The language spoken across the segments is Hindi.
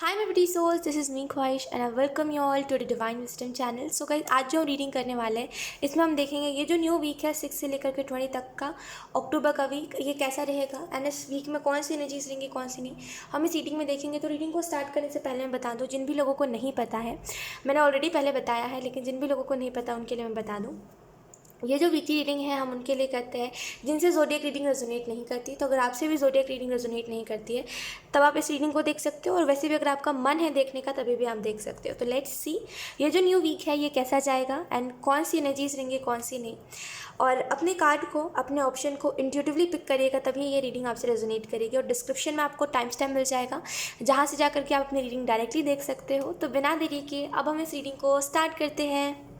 Hi my beauty souls, this is me Khwahish and I welcome you all to the divine wisdom channel. So guys, आज जो हम रीडिंग करने वाले हैं इसमें हम देखेंगे ये जो न्यू वीक है 6 से लेकर के 20 तक का अक्टूबर का वीक, ये कैसा रहेगा एंड इस वीक में कौन सी एनर्जीज रहेंगी कौन सी नहीं, हम इस रीडिंग में देखेंगे। तो रीडिंग को स्टार्ट करने से पहले मैं बता दूँ, जिन भी लोगों को नहीं पता है, मैंने ऑलरेडी पहले बताया है, लेकिन जिन भी लोगों को नहीं पता उनके लिए मैं बता दूँ, ये जो वीकली रीडिंग है हम उनके लिए करते हैं जिनसे ज़ोडिएक रीडिंग रेजोनेट नहीं करती। तो अगर आपसे भी ज़ोडिएक रीडिंग रेजोनेट नहीं करती है तब आप इस रीडिंग को देख सकते हो, और वैसे भी अगर आपका मन है देखने का तभी भी आप देख सकते हो। तो लेट्स सी ये जो न्यू वीक है ये कैसा जाएगा एंड कौन सी एनर्जीज रहेंगी कौन सी नहीं। और अपने कार्ड को, अपने ऑप्शन को इंट्यूटिवली पिक करिएगा, तभी ये रीडिंग आपसे रेजोनेट करेगी। और डिस्क्रिप्शन में आपको टाइम स्टैम्प मिल जाएगा जहाँ से जाकर के आप अपनी रीडिंग डायरेक्टली देख सकते हो। तो बिना देरी के अब हम इस रीडिंग को स्टार्ट करते हैं।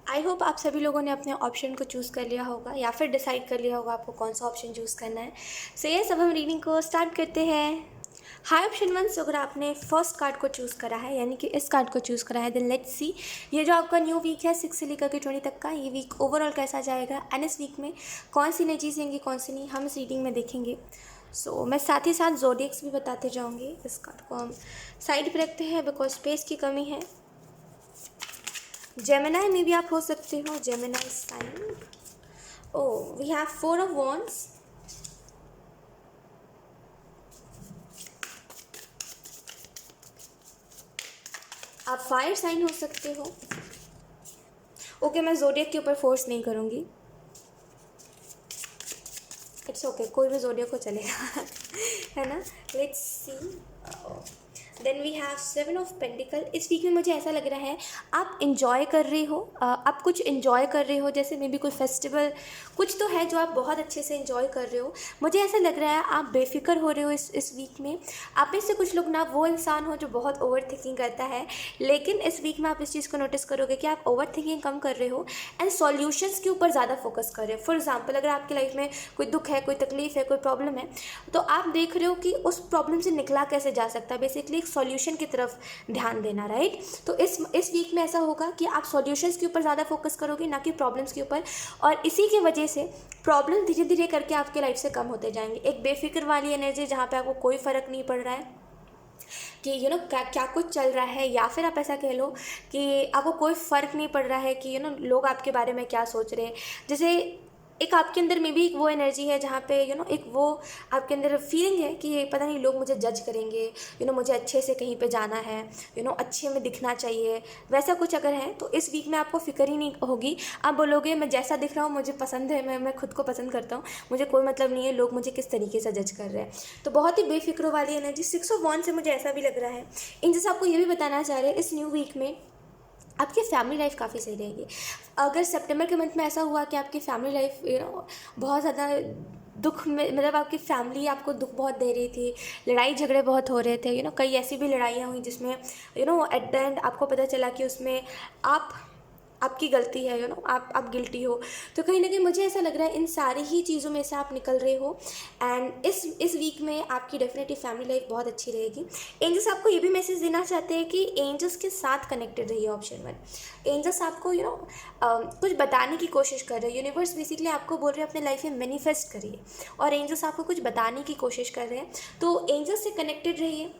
आई होप आप सभी लोगों ने अपने ऑप्शन को चूज़ कर लिया होगा या फिर डिसाइड कर लिया होगा आपको कौन सा ऑप्शन चूज़ करना है। सो ये सब हम रीडिंग को स्टार्ट करते हैं। हाई ऑप्शन वन, अगर आपने फर्स्ट कार्ड को चूज़ करा है यानी कि इस कार्ड को चूज़ करा है, देन लेट्स सी ये जो आपका न्यू वीक है 6 से लेकर के 20 तक का, ये वीक ओवरऑल कैसा जाएगा एंड इस वीक में कौन सी एनर्जीज रहेंगी कौन सी नहीं, हम इस रीडिंग में देखेंगे। मैं साथ ही साथ जोडिएक्स भी बताते जाऊँगी। इस कार्ड को हम साइड पर रखते हैं बिकॉज स्पेस की कमी है। जेमिनाई में भी आप हो सकते हो, Gemini sign. Oh we have 4 of wands. आप फायर साइन हो सकते हो। ओके, मैं जोडियक के ऊपर फोर्स नहीं करूँगी, इट्स ओके, कोई भी जोडियक को चलेगा है ना। Let's see, then we have 7 of pentacle. इस वीक में मुझे ऐसा लग रहा है आप इन्जॉय कर रहे हो, आप कुछ इन्जॉय कर रहे हो, जैसे मे बी कोई फेस्टिवल कुछ तो है जो आप बहुत अच्छे से इन्जॉय कर रहे हो। मुझे ऐसा लग रहा है आप बेफिक्र हो रहे हो इस वीक में। आप में से कुछ लोग ना वो इंसान हो जो बहुत ओवर थिंकिंग करता है, लेकिन इस वीक में आप इस चीज़ को नोटिस करोगे कि आप ओवर थिंकिंग कम कर रहे हो एंड सॉल्यूशंस के ऊपर ज़्यादा फोकस कर रहे हो। फॉर एग्जाम्पल, अगर आपकी लाइफ में कोई दुख है, कोई तकलीफ है, कोई प्रॉब्लम है, तो आप देख रहे हो कि उस प्रॉब्लम से निकला कैसे जा सकता है, बेसिकली एक सॉल्यूशन की तरफ ध्यान देना, राइट। तो इस वीक में ऐसा होगा कि आप सॉल्यूशंस के ऊपर ज़्यादा फोकस करोगे ना कि प्रॉब्लम्स के ऊपर, और इसी की वजह से प्रॉब्लम धीरे धीरे करके आपके लाइफ से कम होते जाएंगे। एक बेफिक्र वाली एनर्जी जहाँ पे आपको कोई फ़र्क नहीं पड़ रहा है कि क्या क्या कुछ चल रहा है, या फिर आप ऐसा कह लो कि आपको कोई फ़र्क नहीं पड़ रहा है कि लोग आपके बारे में क्या सोच रहे हैं। जैसे एक आपके अंदर में भी एक वो एनर्जी है जहाँ पे एक वो आपके अंदर फीलिंग है कि पता नहीं लोग मुझे जज करेंगे, मुझे अच्छे से कहीं पे जाना है, अच्छे में दिखना चाहिए, वैसा कुछ अगर है तो इस वीक में आपको फिक्र ही नहीं होगी। आप बोलोगे मैं जैसा दिख रहा हूँ मुझे पसंद है, मैं खुद को पसंद करता हूँ, मुझे कोई मतलब नहीं है लोग मुझे किस तरीके से जज कर रहे हैं। तो बहुत ही बेफिक्र वाली एनर्जी 6 ऑफ वॉन्ड्स से मुझे ऐसा भी लग रहा है। इन जैसे आपको ये भी बताना चाह रहे हैं इस न्यू वीक में आपकी फैमिली लाइफ काफ़ी सही रहेगी। अगर सितंबर के मंथ में ऐसा हुआ कि आपकी फैमिली लाइफ बहुत ज़्यादा दुख में, मतलब आपकी फैमिली आपको दुख बहुत दे रही थी, लड़ाई झगड़े बहुत हो रहे थे, कई ऐसी भी लड़ाइयाँ हुई जिसमें एट द एंड आपको पता चला कि उसमें आपकी गलती है, आप गिल्टी हो। तो कहीं ना कहीं मुझे ऐसा लग रहा है इन सारी ही चीज़ों में से आप निकल रहे हो एंड इस वीक में आपकी डेफिनेटली फैमिली लाइफ बहुत अच्छी रहेगी। एंजल्स आपको ये भी मैसेज देना चाहते हैं कि एंजल्स के साथ कनेक्टेड रहिए। ऑप्शन 1, एंजल्स आपको कुछ बताने की कोशिश कर रहे हैं। यूनिवर्स बेसिकली आपको बोल रहे हैं अपने लाइफ में मैनिफेस्ट करिए, और एंजल्स आपको कुछ बताने की कोशिश कर रहे हैं। तो एंजल्स से कनेक्टेड रहिए,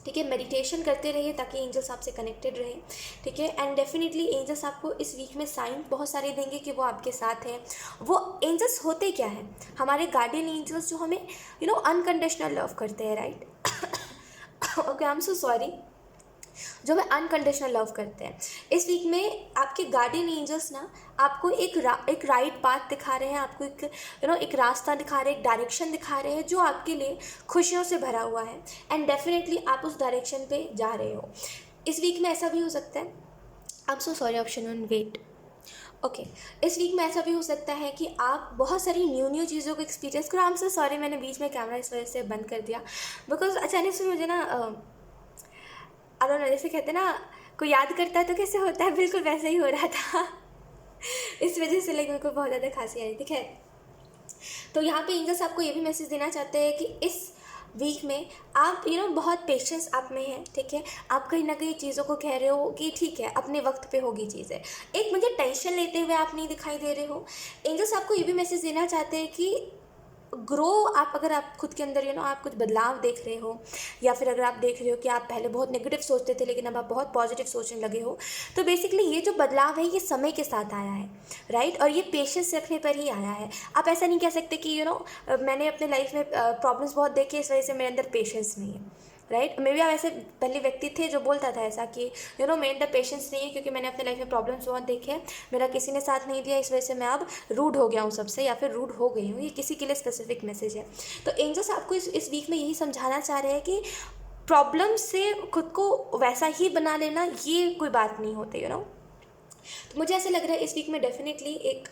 ठीक है। मेडिटेशन करते रहिए ताकि एंजल्स आपसे कनेक्टेड रहें, ठीक है। एंड डेफिनेटली एंजल्स आपको इस वीक में साइन बहुत सारे देंगे कि वो आपके साथ हैं। वो एंजल्स होते क्या हैं? हमारे गार्डियन एंजल्स जो हमें अनकंडीशनल लव करते हैं, right. Okay, I am so sorry, जो हमें अनकंडीशनल लव करते हैं। इस वीक में आपके गार्डियन एंजल्स ना आपको एक राइट पाथ दिखा रहे हैं, आपको एक रास्ता दिखा रहे हैं, एक डायरेक्शन दिखा रहे हैं जो आपके लिए खुशियों से भरा हुआ है एंड डेफिनेटली आप उस डायरेक्शन पे जा रहे हो। इस वीक में ऐसा भी हो सकता है, I am so sorry option 1, wait, okay. इस वीक में ऐसा भी हो सकता है कि आप बहुत सारी न्यू चीज़ों को एक्सपीरियंस करो। आई एम सो सॉरी, मैंने बीच में कैमरा इस वजह से बंद कर दिया बिकॉज अचानक से मुझे ना जैसे कहते हैं ना कोई याद करता है तो कैसे होता है, बिल्कुल वैसे ही हो रहा था इस वजह से लेकिन मेरे को बहुत ज़्यादा खांसी आ रही थी। खैर, तो यहाँ पे एंजल्स आपको ये भी मैसेज देना चाहते हैं कि इस वीक में आप बहुत पेशेंस आप में है, ठीक है। आप कहीं ना कहीं चीज़ों को कह रहे हो कि ठीक है अपने वक्त पे होगी चीज़ें, एक मुझे टेंशन लेते हुए आप नहीं दिखाई दे रहे हो। एंजल्स आपको ये भी मैसेज देना चाहते हैं कि ग्रो आप, अगर आप खुद के अंदर आप कुछ बदलाव देख रहे हो, या फिर अगर आप देख रहे हो कि आप पहले बहुत नेगेटिव सोचते थे लेकिन अब आप बहुत पॉजिटिव सोचने लगे हो, तो बेसिकली ये जो बदलाव है ये समय के साथ आया है, राइट। और ये पेशेंस रखने पर ही आया है। आप ऐसा नहीं कह सकते कि मैंने अपने लाइफ में प्रॉब्लम्स बहुत देखे इस वजह से मेरे अंदर पेशेंस नहीं है, राइट। मे बी आप ऐसे पहले व्यक्ति थे जो बोलता था ऐसा कि मेरे अंदर पेशेंस नहीं है क्योंकि मैंने अपने लाइफ में प्रॉब्लम्स बहुत देखे हैं, मेरा किसी ने साथ नहीं दिया, इस वजह से मैं अब रूड हो गया हूँ सबसे, या फिर रूड हो गई हूँ। ये किसी के लिए स्पेसिफिक मैसेज है। तो एंजल्स आपको इस वीक में यही समझाना चाह रहे हैं कि प्रॉब्लम से खुद को वैसा ही बना लेना ये कोई बात नहीं होती, तो मुझे ऐसा लग रहा है इस वीक में डेफिनेटली एक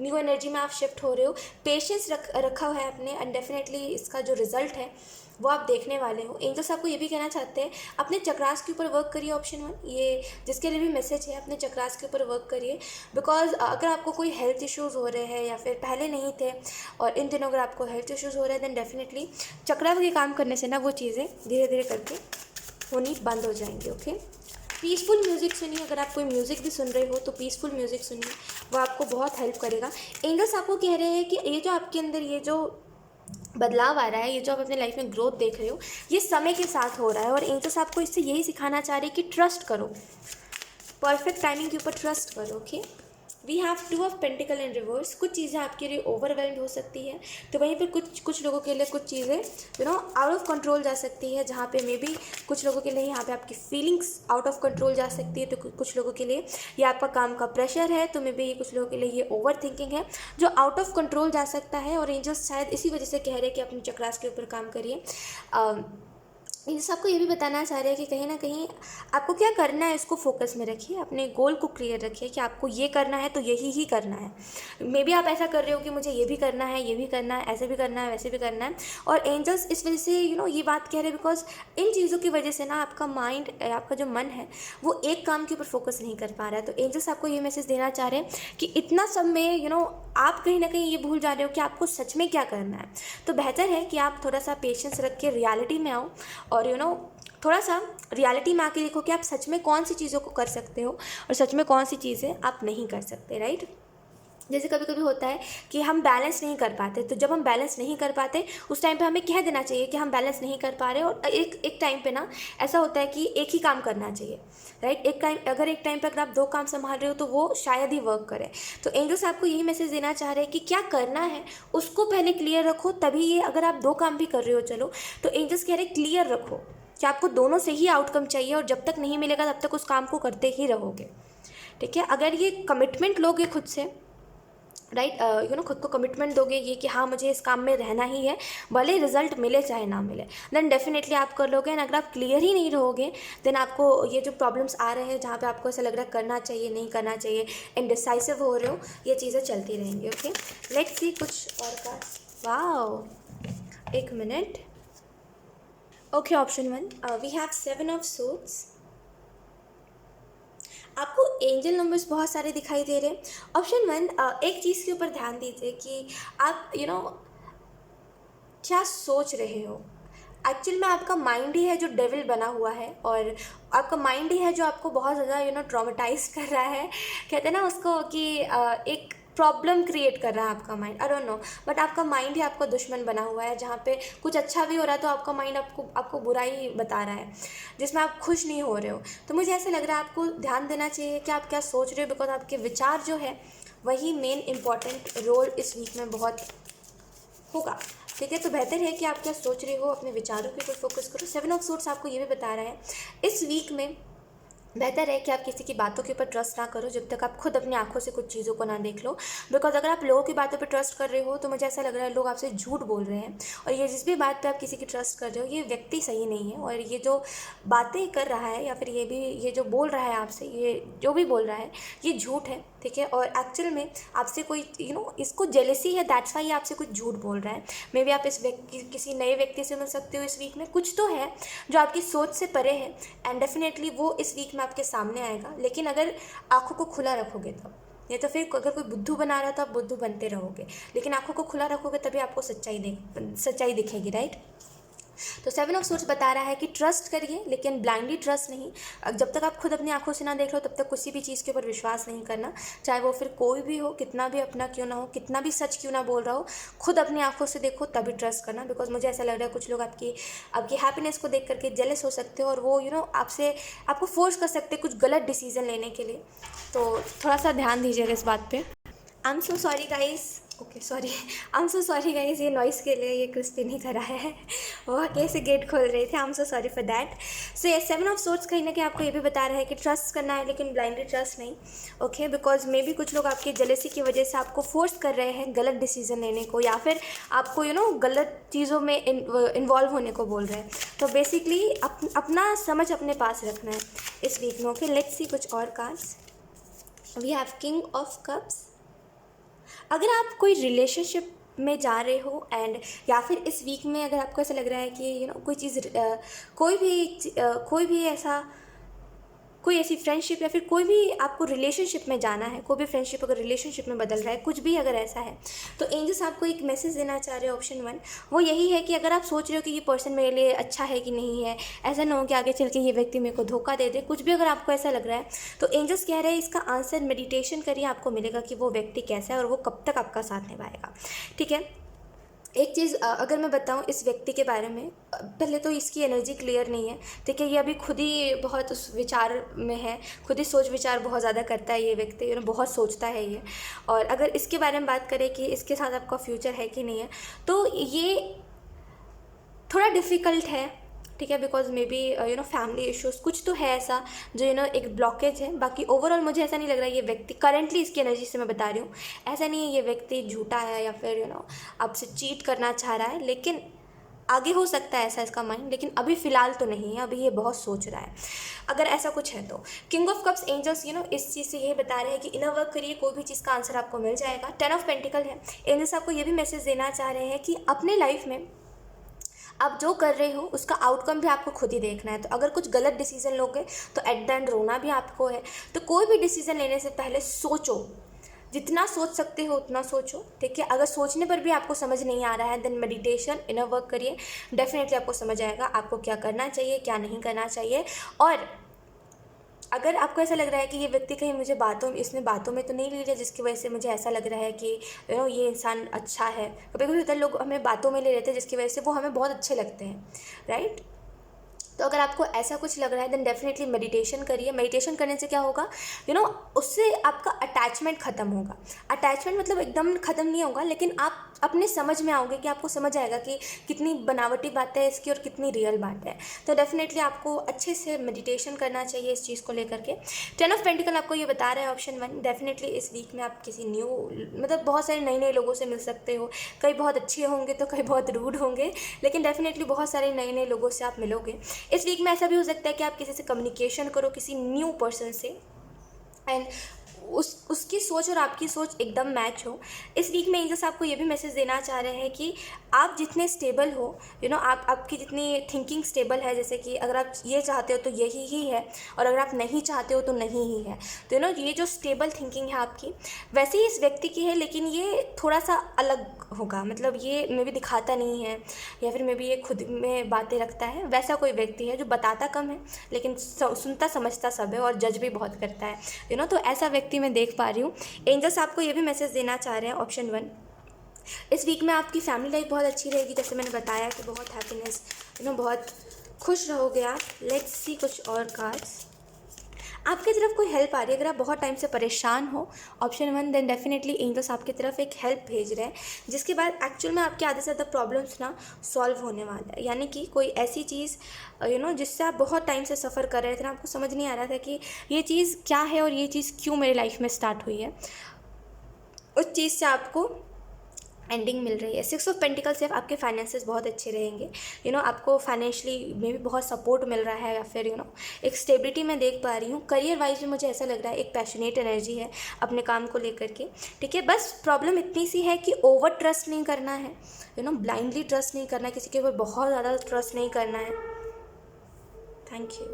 न्यू एनर्जी में आप शिफ्ट हो रहे हो। पेशेंस रखा हुआ है आपने, एंड डेफिनेटली इसका जो रिजल्ट है वो आप देखने वाले हो। एंजल्स आपको ये भी कहना चाहते हैं अपने चक्रास के ऊपर वर्क करिए। ऑप्शन 1 ये जिसके लिए भी मैसेज है, अपने चक्रास के ऊपर वर्क करिए। बिकॉज अगर आपको कोई हेल्थ इश्यूज़ हो रहे हैं या फिर पहले नहीं थे और इन दिनों अगर आपको हेल्थ इश्यूज़ हो रहे हैं, देन डेफिनेटली चक्रा के काम करने से ना वो चीज़ें धीरे धीरे करके होनी बंद हो जाएंगी। ओके, पीसफुल म्यूज़िक सुनिए। अगर आप कोई म्यूज़िक भी सुन रहे हो तो पीसफुल म्यूज़िक सुनिए, वो आपको बहुत हेल्प करेगा। एंजल्स आपको कह रहे हैं कि ये जो आपके अंदर ये जो बदलाव आ रहा है, ये जो आप अपने लाइफ में ग्रोथ देख रहे हो, ये समय के साथ हो रहा है। और एंजल्स आपको इससे यही सिखाना चाह रहे हैं कि ट्रस्ट करो, परफेक्ट टाइमिंग के ऊपर ट्रस्ट करो। Okay, we have 2 of pentacle in reverse. कुछ चीज़ें आपके लिए ओवरवेल्ड हो सकती है, तो वहीं पर कुछ लोगों के लिए कुछ चीज़ें आउट ऑफ कंट्रोल जा सकती है, जहाँ पे मे बी कुछ लोगों के लिए यहाँ पे आपकी फीलिंग्स आउट ऑफ कंट्रोल जा सकती है। तो कुछ लोगों के लिए ये आपका काम का प्रेशर है, तो मे बी कुछ लोगों के लिए ये ओवर थिंकिंग है जो आउट ऑफ कंट्रोल जा सकता है। और एंजल्स शायद इसी वजह से कह रहे हैं कि अपने चक्रास के ऊपर काम करिए। एंजल्स आपको ये भी बताना चाह रहे हैं कि कहीं ना कहीं आपको क्या करना है इसको फोकस में रखिए, अपने गोल को क्लियर रखिए कि आपको ये करना है तो यही ही करना है। मे बी आप ऐसा कर रहे हो कि मुझे ये भी करना है, ये भी करना है, ऐसे भी करना है, वैसे भी करना है। और एंजल्स इस वजह से ये बात कह रहे हैं बिकॉज इन चीज़ों की वजह से ना आपका माइंड, आपका जो मन है वो एक काम के ऊपर फोकस नहीं कर पा रहा है। तो एंजल्स आपको ये मैसेज देना चाह रहे हैं कि इतना सब में आप कहीं ना कहीं ये भूल जा रहे हो कि आपको सच में क्या करना है। तो बेहतर है कि आप थोड़ा सा पेशेंस रख के रियलिटी में आओ और थोड़ा सा रियलिटी में आके देखो कि आप सच में कौन सी चीज़ों को कर सकते हो और सच में कौन सी चीज़ें आप नहीं कर सकते, राइट। जैसे कभी कभी होता है कि हम बैलेंस नहीं कर पाते, तो जब हम बैलेंस नहीं कर पाते उस टाइम पे हमें कह देना चाहिए कि हम बैलेंस नहीं कर पा रहे। और एक टाइम पे ना ऐसा होता है कि एक ही काम करना चाहिए, राइट। एक टाइम पे अगर आप 2 काम संभाल रहे हो तो वो शायद ही वर्क करे। तो एंजल्स आपको यही मैसेज देना चाह रहे हैं कि क्या करना है उसको पहले क्लियर रखो, तभी ये अगर आप 2 काम भी कर रहे हो चलो, तो एंजल्स कह रहे हैं क्लियर रखो कि आपको दोनों से ही आउटकम चाहिए, और जब तक नहीं मिलेगा तब तक उस काम को करते ही रहोगे, ठीक है। अगर ये कमिटमेंट लोगे खुद से, राइट, खुद को कमिटमेंट दोगे ये कि हाँ मुझे इस काम में रहना ही है, भले रिजल्ट मिले चाहे ना मिले, देन डेफिनेटली आप कर लोगे। एंड अगर आप क्लियर ही नहीं रहोगे देन आपको ये जो प्रॉब्लम्स आ रहे हैं जहाँ पे आपको ऐसा लग रहा है करना चाहिए नहीं करना चाहिए, इनडिसाइसिव हो रहे हो, ये चीज़ें चलती रहेंगी। ओके, लेट्स सी कुछ और का। वाओ, एक मिनट। Okay, option 1 we have 7 of swords. आपको एंजल नंबर्स बहुत सारे दिखाई दे रहे हैं। ऑप्शन 1 एक चीज़ के ऊपर ध्यान दीजिए कि आप क्या सोच रहे हो। एक्चुअल में आपका माइंड ही है जो डेविल बना हुआ है, और आपका माइंड ही है जो आपको बहुत ज़्यादा ट्रॉमेटाइज कर रहा है। कहते हैं ना उसको कि एक प्रॉब्लम क्रिएट कर रहा है आपका mind, I don't know, but आपका माइंड ही आपका दुश्मन बना हुआ है। जहाँ पे कुछ अच्छा भी हो रहा है तो आपका माइंड आपको बुराई बता रहा है, जिसमें आप खुश नहीं हो रहे हो। तो मुझे ऐसा लग रहा है आपको ध्यान देना चाहिए कि आप क्या सोच रहे हो, बिकॉज आपके विचार जो है वही मेन इम्पॉर्टेंट रोल इस वीक में बहुत होगा, ठीक है। तो बेहतर है कि आप क्या सोच रहे हो, अपने विचारों के ऊपर फोकस करो। 7 ऑफ सोर्ड्स आपको ये भी बता रहा है इस वीक में बेहतर है कि आप किसी की बातों के ऊपर ट्रस्ट ना करो जब तक आप खुद अपनी आंखों से कुछ चीज़ों को ना देख लो। बिकॉज अगर आप लोगों की बातों पे ट्रस्ट कर रहे हो तो मुझे ऐसा लग रहा है लोग आपसे झूठ बोल रहे हैं, और ये जिस भी बात पे आप किसी की ट्रस्ट कर रहे हो ये व्यक्ति सही नहीं है, और ये जो बातें कर रहा है या फिर ये जो बोल रहा है आपसे, ये जो भी बोल रहा है ये झूठ है, ठीक है। और एक्चुअल में आपसे कोई इसको जेलेसी है, दैट्स वाई आपसे कुछ झूठ बोल रहा है। मे बी आप इस किसी नए व्यक्ति से मिल सकते हो इस वीक में, कुछ तो है जो आपकी सोच से परे है, एंड डेफिनेटली वो इस वीक में आपके सामने आएगा, लेकिन अगर आंखों को खुला रखोगे तब, नहीं तो फिर अगर कोई बुद्धू बना रहा है तो आप बुद्धू बनते रहोगे, लेकिन आंखों को खुला रखोगे तभी आपको सच्चाई दिखेगी, राइट। तो 7 ऑफ सोर्स बता रहा है कि ट्रस्ट करिए लेकिन ब्लाइंडली ट्रस्ट नहीं। जब तक आप खुद अपनी आंखों से ना देख लो तब तक किसी भी चीज़ के ऊपर विश्वास नहीं करना, चाहे वो फिर कोई भी हो, कितना भी अपना क्यों ना हो, कितना भी सच क्यों ना बोल रहा हो, खुद अपनी आंखों से देखो तभी ट्रस्ट करना। बिकॉज मुझे ऐसा लग रहा है कुछ लोग आपकी हैप्पीनेस को देख करके जेलस हो सकते हो और वो आपको फोर्स कर सकते हैं कुछ गलत डिसीजन लेने के लिए। तो थोड़ा सा ध्यान दीजिएगा इस बात पे। आई am so sorry guys, okay sorry, I am so sorry guys, ये नॉइस के लिए ये क्रिस्टी नहीं करा है, वो कैसे गेट खोल रहे थे। I am so sorry for that. So ये 7 ऑफ सोर्ट्स कहीं ना कहीं आपको ये भी बता रहा है कि ट्रस्ट करना है लेकिन ब्लाइंडली ट्रस्ट नहीं, ओके। बिकॉज मे बी कुछ लोग आपकी जेलसी की वजह से आपको फोर्स कर रहे हैं गलत डिसीजन लेने को, या फिर आपको गलत चीज़ों में इन्वॉल्व होने को बोल रहे हैं। तो बेसिकली अपना समझ अपने पास रखना है इस वीक में, ओके। लेट्स सी कुछ और cards. We have king of cups. अगर आप कोई रिलेशनशिप में जा रहे हो एंड या फिर इस वीक में अगर आपको ऐसा लग रहा है कि कोई ऐसी फ्रेंडशिप या फिर कोई भी आपको रिलेशनशिप में जाना है, कोई भी फ्रेंडशिप अगर रिलेशनशिप में बदल रहा है, कुछ भी अगर ऐसा है, तो एंजल्स आपको एक मैसेज देना चाह रहे हैं। ऑप्शन 1 वो यही है कि अगर आप सोच रहे हो कि ये पर्सन मेरे लिए अच्छा है कि नहीं है, ऐसा ना हो कि आगे चल के ये व्यक्ति मेरे को धोखा दे दे, कुछ भी अगर आपको ऐसा लग रहा है, तो एंजल्स कह रहे हैं इसका आंसर मेडिटेशन करिए, आपको मिलेगा कि वो व्यक्ति कैसा है और वो कब तक आपका साथ निभाएगा, ठीक है। एक चीज़ अगर मैं बताऊं इस व्यक्ति के बारे में, पहले तो इसकी एनर्जी क्लियर नहीं है, ठीक है। ये अभी खुद ही बहुत उस विचार में है, खुद ही सोच विचार बहुत ज़्यादा करता है ये व्यक्ति, बहुत सोचता है ये। और अगर इसके बारे में बात करें कि इसके साथ आपका फ्यूचर है कि नहीं है, तो ये थोड़ा डिफ़िकल्ट है, ठीक है। Because may be family issues कुछ तो है ऐसा जो एक ब्लॉकेज है। बाकी ओवरऑल मुझे ऐसा नहीं लग रहा है ये व्यक्ति करंटली, इसकी एनर्जी से मैं बता रही हूँ, ऐसा नहीं है ये व्यक्ति झूठा है या फिर आपसे चीट करना चाह रहा है, लेकिन आगे हो सकता है ऐसा इसका माइंड, लेकिन अभी फ़िलहाल तो नहीं है, अभी ये बहुत सोच रहा है। अगर ऐसा कुछ है तो किंग ऑफ कप्स एंजल्स इस चीज़ से ये बता रहे हैं कि इनर वर्क करिए, कोई भी चीज़ का आंसर आपको मिल जाएगा। 10 ऑफ पेंटिकल है, एंजल्स आपको ये भी मैसेज देना चाह रहे हैं कि अपने लाइफ में आप जो कर रहे हो उसका आउटकम भी आपको खुद ही देखना है। तो अगर कुछ गलत डिसीजन लोगे तो एट द एंड रोना भी आपको है। तो कोई भी डिसीजन लेने से पहले सोचो, जितना सोच सकते हो उतना सोचो, ठीक है। अगर सोचने पर भी आपको समझ नहीं आ रहा है देन मेडिटेशन, इनर वर्क करिए, डेफिनेटली आपको समझ आएगा आपको क्या करना चाहिए, क्या नहीं करना चाहिए। और अगर आपको ऐसा लग रहा है कि ये व्यक्ति कहीं मुझे इसने बातों में तो नहीं ले लिया जिसकी वजह से मुझे ऐसा लग रहा है कि ये इंसान अच्छा है, कभी कभी होता है लोग हमें बातों में ले लेते हैं जिसकी वजह से वो हमें बहुत अच्छे लगते हैं, राइट। तो अगर आपको ऐसा कुछ लग रहा है देन डेफिनेटली मेडिटेशन करिए। मेडिटेशन करने से क्या होगा, उससे आपका अटैचमेंट ख़त्म होगा। अटैचमेंट मतलब एकदम ख़त्म नहीं होगा, लेकिन आप अपने समझ में आओगे कि आपको समझ आएगा कि कितनी बनावटी बात है इसकी और कितनी रियल बात है। तो डेफिनेटली आपको अच्छे से मेडिटेशन करना चाहिए इस चीज़ को लेकर के। 10 ऑफ पेंटिकल आपको ये बता रहे हैं ऑप्शन 1, डेफिनेटली इस वीक में आप किसी बहुत सारे नए लोगों से मिल सकते हो। कई बहुत अच्छे होंगे तो कई बहुत रूड होंगे, लेकिन डेफिनेटली बहुत सारे नए लोगों से आप मिलोगे। इस वीक में ऐसा भी हो सकता है कि आप किसी से कम्युनिकेशन करो, किसी न्यू पर्सन से, एंड उसकी सोच और आपकी सोच एकदम मैच हो। इस वीक में एंजल्स आपको ये भी मैसेज देना चाह रहे हैं कि आप जितने स्टेबल हो, आपकी जितनी थिंकिंग स्टेबल है, जैसे कि अगर आप ये चाहते हो तो यही ही है और अगर आप नहीं चाहते हो तो नहीं ही है। तो ये जो स्टेबल थिंकिंग है आपकी, वैसे ही इस व्यक्ति की है, लेकिन ये थोड़ा सा अलग होगा। मतलब ये मे भी दिखाता नहीं है या फिर मे भी ये खुद में बातें रखता है, वैसा कोई व्यक्ति है जो बताता कम है लेकिन सुनता समझता सब है और जज भी बहुत करता है। तो ऐसा व्यक्ति मैं देख पा रही हूँ। एंजल्स आपको ये भी मैसेज देना चाह रहे हैं ऑप्शन 1, इस वीक में आपकी फैमिली लाइफ बहुत अच्छी रहेगी, जैसे मैंने बताया कि बहुत हैप्पीनेस, बहुत खुश रहोगे आप। लेट्स सी कुछ और कार्ड्स। आपकी तरफ कोई हेल्प आ रही है, अगर आप बहुत टाइम से परेशान हो, ऑप्शन 1, देन डेफिनेटली एंजल्स आपकी तरफ एक हेल्प भेज रहे हैं, जिसके बाद एक्चुअल में आपके आधे से ज़्यादा प्रॉब्लम्स ना सॉल्व होने वाला है। यानी कि कोई ऐसी चीज़ जिससे आप बहुत टाइम से सफ़र कर रहे थे ना, आपको समझ नहीं आ रहा था कि ये चीज़ क्या है और ये चीज़ क्यों मेरी लाइफ में स्टार्ट हुई है, उस चीज़ से आपको एंडिंग मिल रही है। 6 ऑफ पेंटिकल से आपके फाइनेंसेस बहुत अच्छे रहेंगे। आपको फाइनेंशियली में भी बहुत सपोर्ट मिल रहा है, या फिर एक स्टेबिलिटी मैं देख पा रही हूँ। करियर वाइज में मुझे ऐसा लग रहा है एक पैशनेट एनर्जी है अपने काम को लेकर के, ठीक है। बस प्रॉब्लम इतनी सी है कि ओवर ट्रस्ट नहीं करना है, ब्लाइंडली ट्रस्ट नहीं करना, किसी के ऊपर बहुत ज़्यादा ट्रस्ट नहीं करना है। Thank you.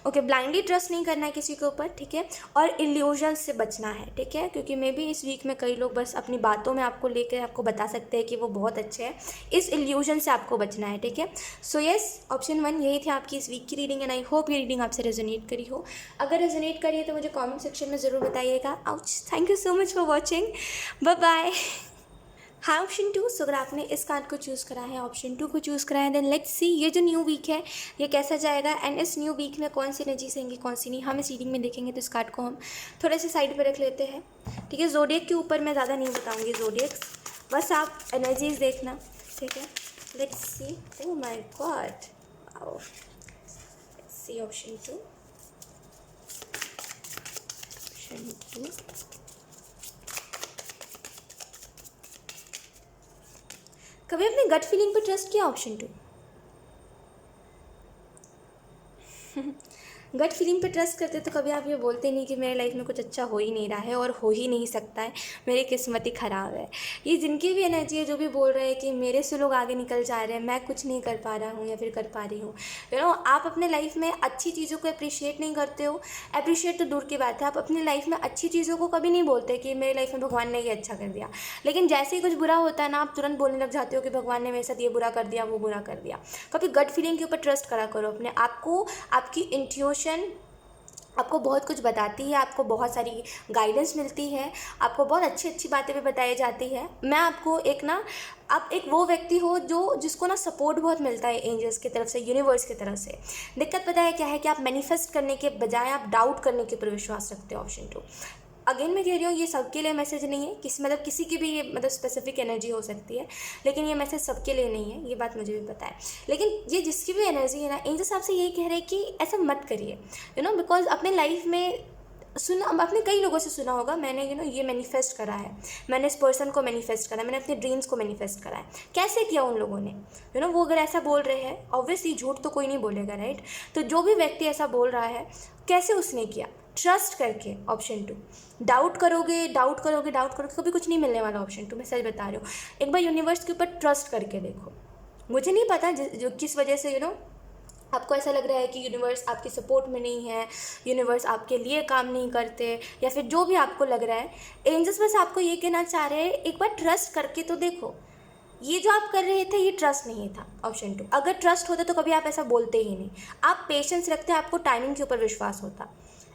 Okay, blindly trust नहीं करना है किसी के ऊपर, ठीक है, और इल्यूजन से बचना है, ठीक है, क्योंकि मे बी इस वीक में कई लोग बस अपनी बातों में आपको लेकर आपको बता सकते हैं कि वो बहुत अच्छे हैं, इस इल्यूजन से आपको बचना है, ठीक है। सो यस, ऑप्शन 1 यही थी आपकी इस वीक की रीडिंग एंड आई होप ये रीडिंग आपसे रेजोनेट करी हो। अगर रेजोनेट करी है तो मुझे कॉमेंट सेक्शन में ज़रूर बताइएगा। Ouch, thank you so much for watching, bye bye. हाँ, ऑप्शन 2, सो अगर आपने इस कार्ड को चूज़ करा है, ऑप्शन 2 को चूज़ करा है, देन लेट्स सी ये जो न्यू वीक है ये कैसा जाएगा एंड इस न्यू वीक में कौन सी एनर्जीज रहेंगी, कौन सी नहीं, हम इस रीडिंग में देखेंगे। तो इस कार्ड को हम थोड़े से साइड पे रख लेते हैं, ठीक है। ज़ोडिएक के ऊपर मैं ज़्यादा नहीं बताऊँगी, ज़ोडिएक बस आप एनर्जीज देखना, ठीक है। Let's see, oh my god, let's see option 2, option 2, कभी अपने गट फीलिंग पर ट्रस्ट किया, ऑप्शन 2। गट फीलिंग पे ट्रस्ट करते तो कभी आप ये बोलते नहीं कि मेरे लाइफ में कुछ अच्छा हो ही नहीं रहा है और हो ही नहीं सकता है, मेरी किस्मत ही ख़राब है। ये जिनकी भी एनर्जी है जो भी बोल रहे हैं कि मेरे से लोग आगे निकल जा रहे हैं, मैं कुछ नहीं कर पा रहा हूँ या फिर कर पा रही हूँ, आप अपने लाइफ में अच्छी चीज़ों को अप्रिशिएट नहीं करते हो। अप्रिशिएट तो दूर की बात है, आप अपनी लाइफ में अच्छी चीज़ों को कभी नहीं बोलते कि मेरी लाइफ में भगवान ने ये अच्छा कर दिया, लेकिन जैसे ही कुछ बुरा होता है ना, आप तुरंत बोलने लग जाते हो कि भगवान ने मेरे साथ ये बुरा कर दिया, वो बुरा कर दिया। कभी गट फीलिंग के ऊपर ट्रस्ट करा करो अपने आप को, आपकी इंट्यूशन आपको बहुत कुछ बताती है, आपको बहुत सारी गाइडेंस मिलती है, आपको बहुत अच्छी अच्छी बातें भी बताई जाती है। मैं आपको एक ना, आप एक वो व्यक्ति हो जिसको ना सपोर्ट बहुत मिलता है एंजल्स की तरफ से, यूनिवर्स की तरफ से। दिक्कत पता है क्या है कि आप मैनिफेस्ट करने के बजाय आप डाउट करने के ऊपर विश्वास रखते हो, ऑप्शन 2। अगेन मैं कह रही हूँ, ये सबके लिए मैसेज नहीं है, किसी की भी ये स्पेसिफिक एनर्जी हो सकती है, लेकिन ये मैसेज सबके लिए नहीं है, ये बात मुझे भी पता है। लेकिन ये जिसकी भी एनर्जी है ना, एंजल्स आपसे यही कह रहे हैं कि ऐसा मत करिए, बिकॉज अपने लाइफ में सुना, आपने कई लोगों से सुना होगा, मैंने ये मैनिफेस्ट करा है, मैंने इस पर्सन को मैनिफेस्ट करा है, मैंने अपने ड्रीम्स को मैनिफेस्ट करा है। कैसे किया उन लोगों ने, वो अगर ऐसा बोल रहे हैं, ऑब्वियसली झूठ तो कोई नहीं बोलेगा, राइट। तो जो भी व्यक्ति ऐसा बोल रहा है, कैसे उसने किया, ट्रस्ट करके, ऑप्शन 2। डाउट करोगे, कभी कुछ नहीं मिलने वाला, ऑप्शन 2, मैं सच बता रही हूँ। एक बार यूनिवर्स के ऊपर ट्रस्ट करके देखो। मुझे नहीं पता जो किस वजह से आपको ऐसा लग रहा है कि यूनिवर्स आपकी सपोर्ट में नहीं है, यूनिवर्स आपके लिए काम नहीं करते, या फिर जो भी आपको लग रहा है, एंजल्स बस आपको ये कहना चाह रहे हैं, एक बार ट्रस्ट करके तो देखो। ये जो आप कर रहे थे ये ट्रस्ट नहीं था, ऑप्शन 2। अगर ट्रस्ट होता तो कभी आप ऐसा बोलते ही नहीं। आप पेशेंस रखते, आपको टाइमिंग के ऊपर विश्वास होता।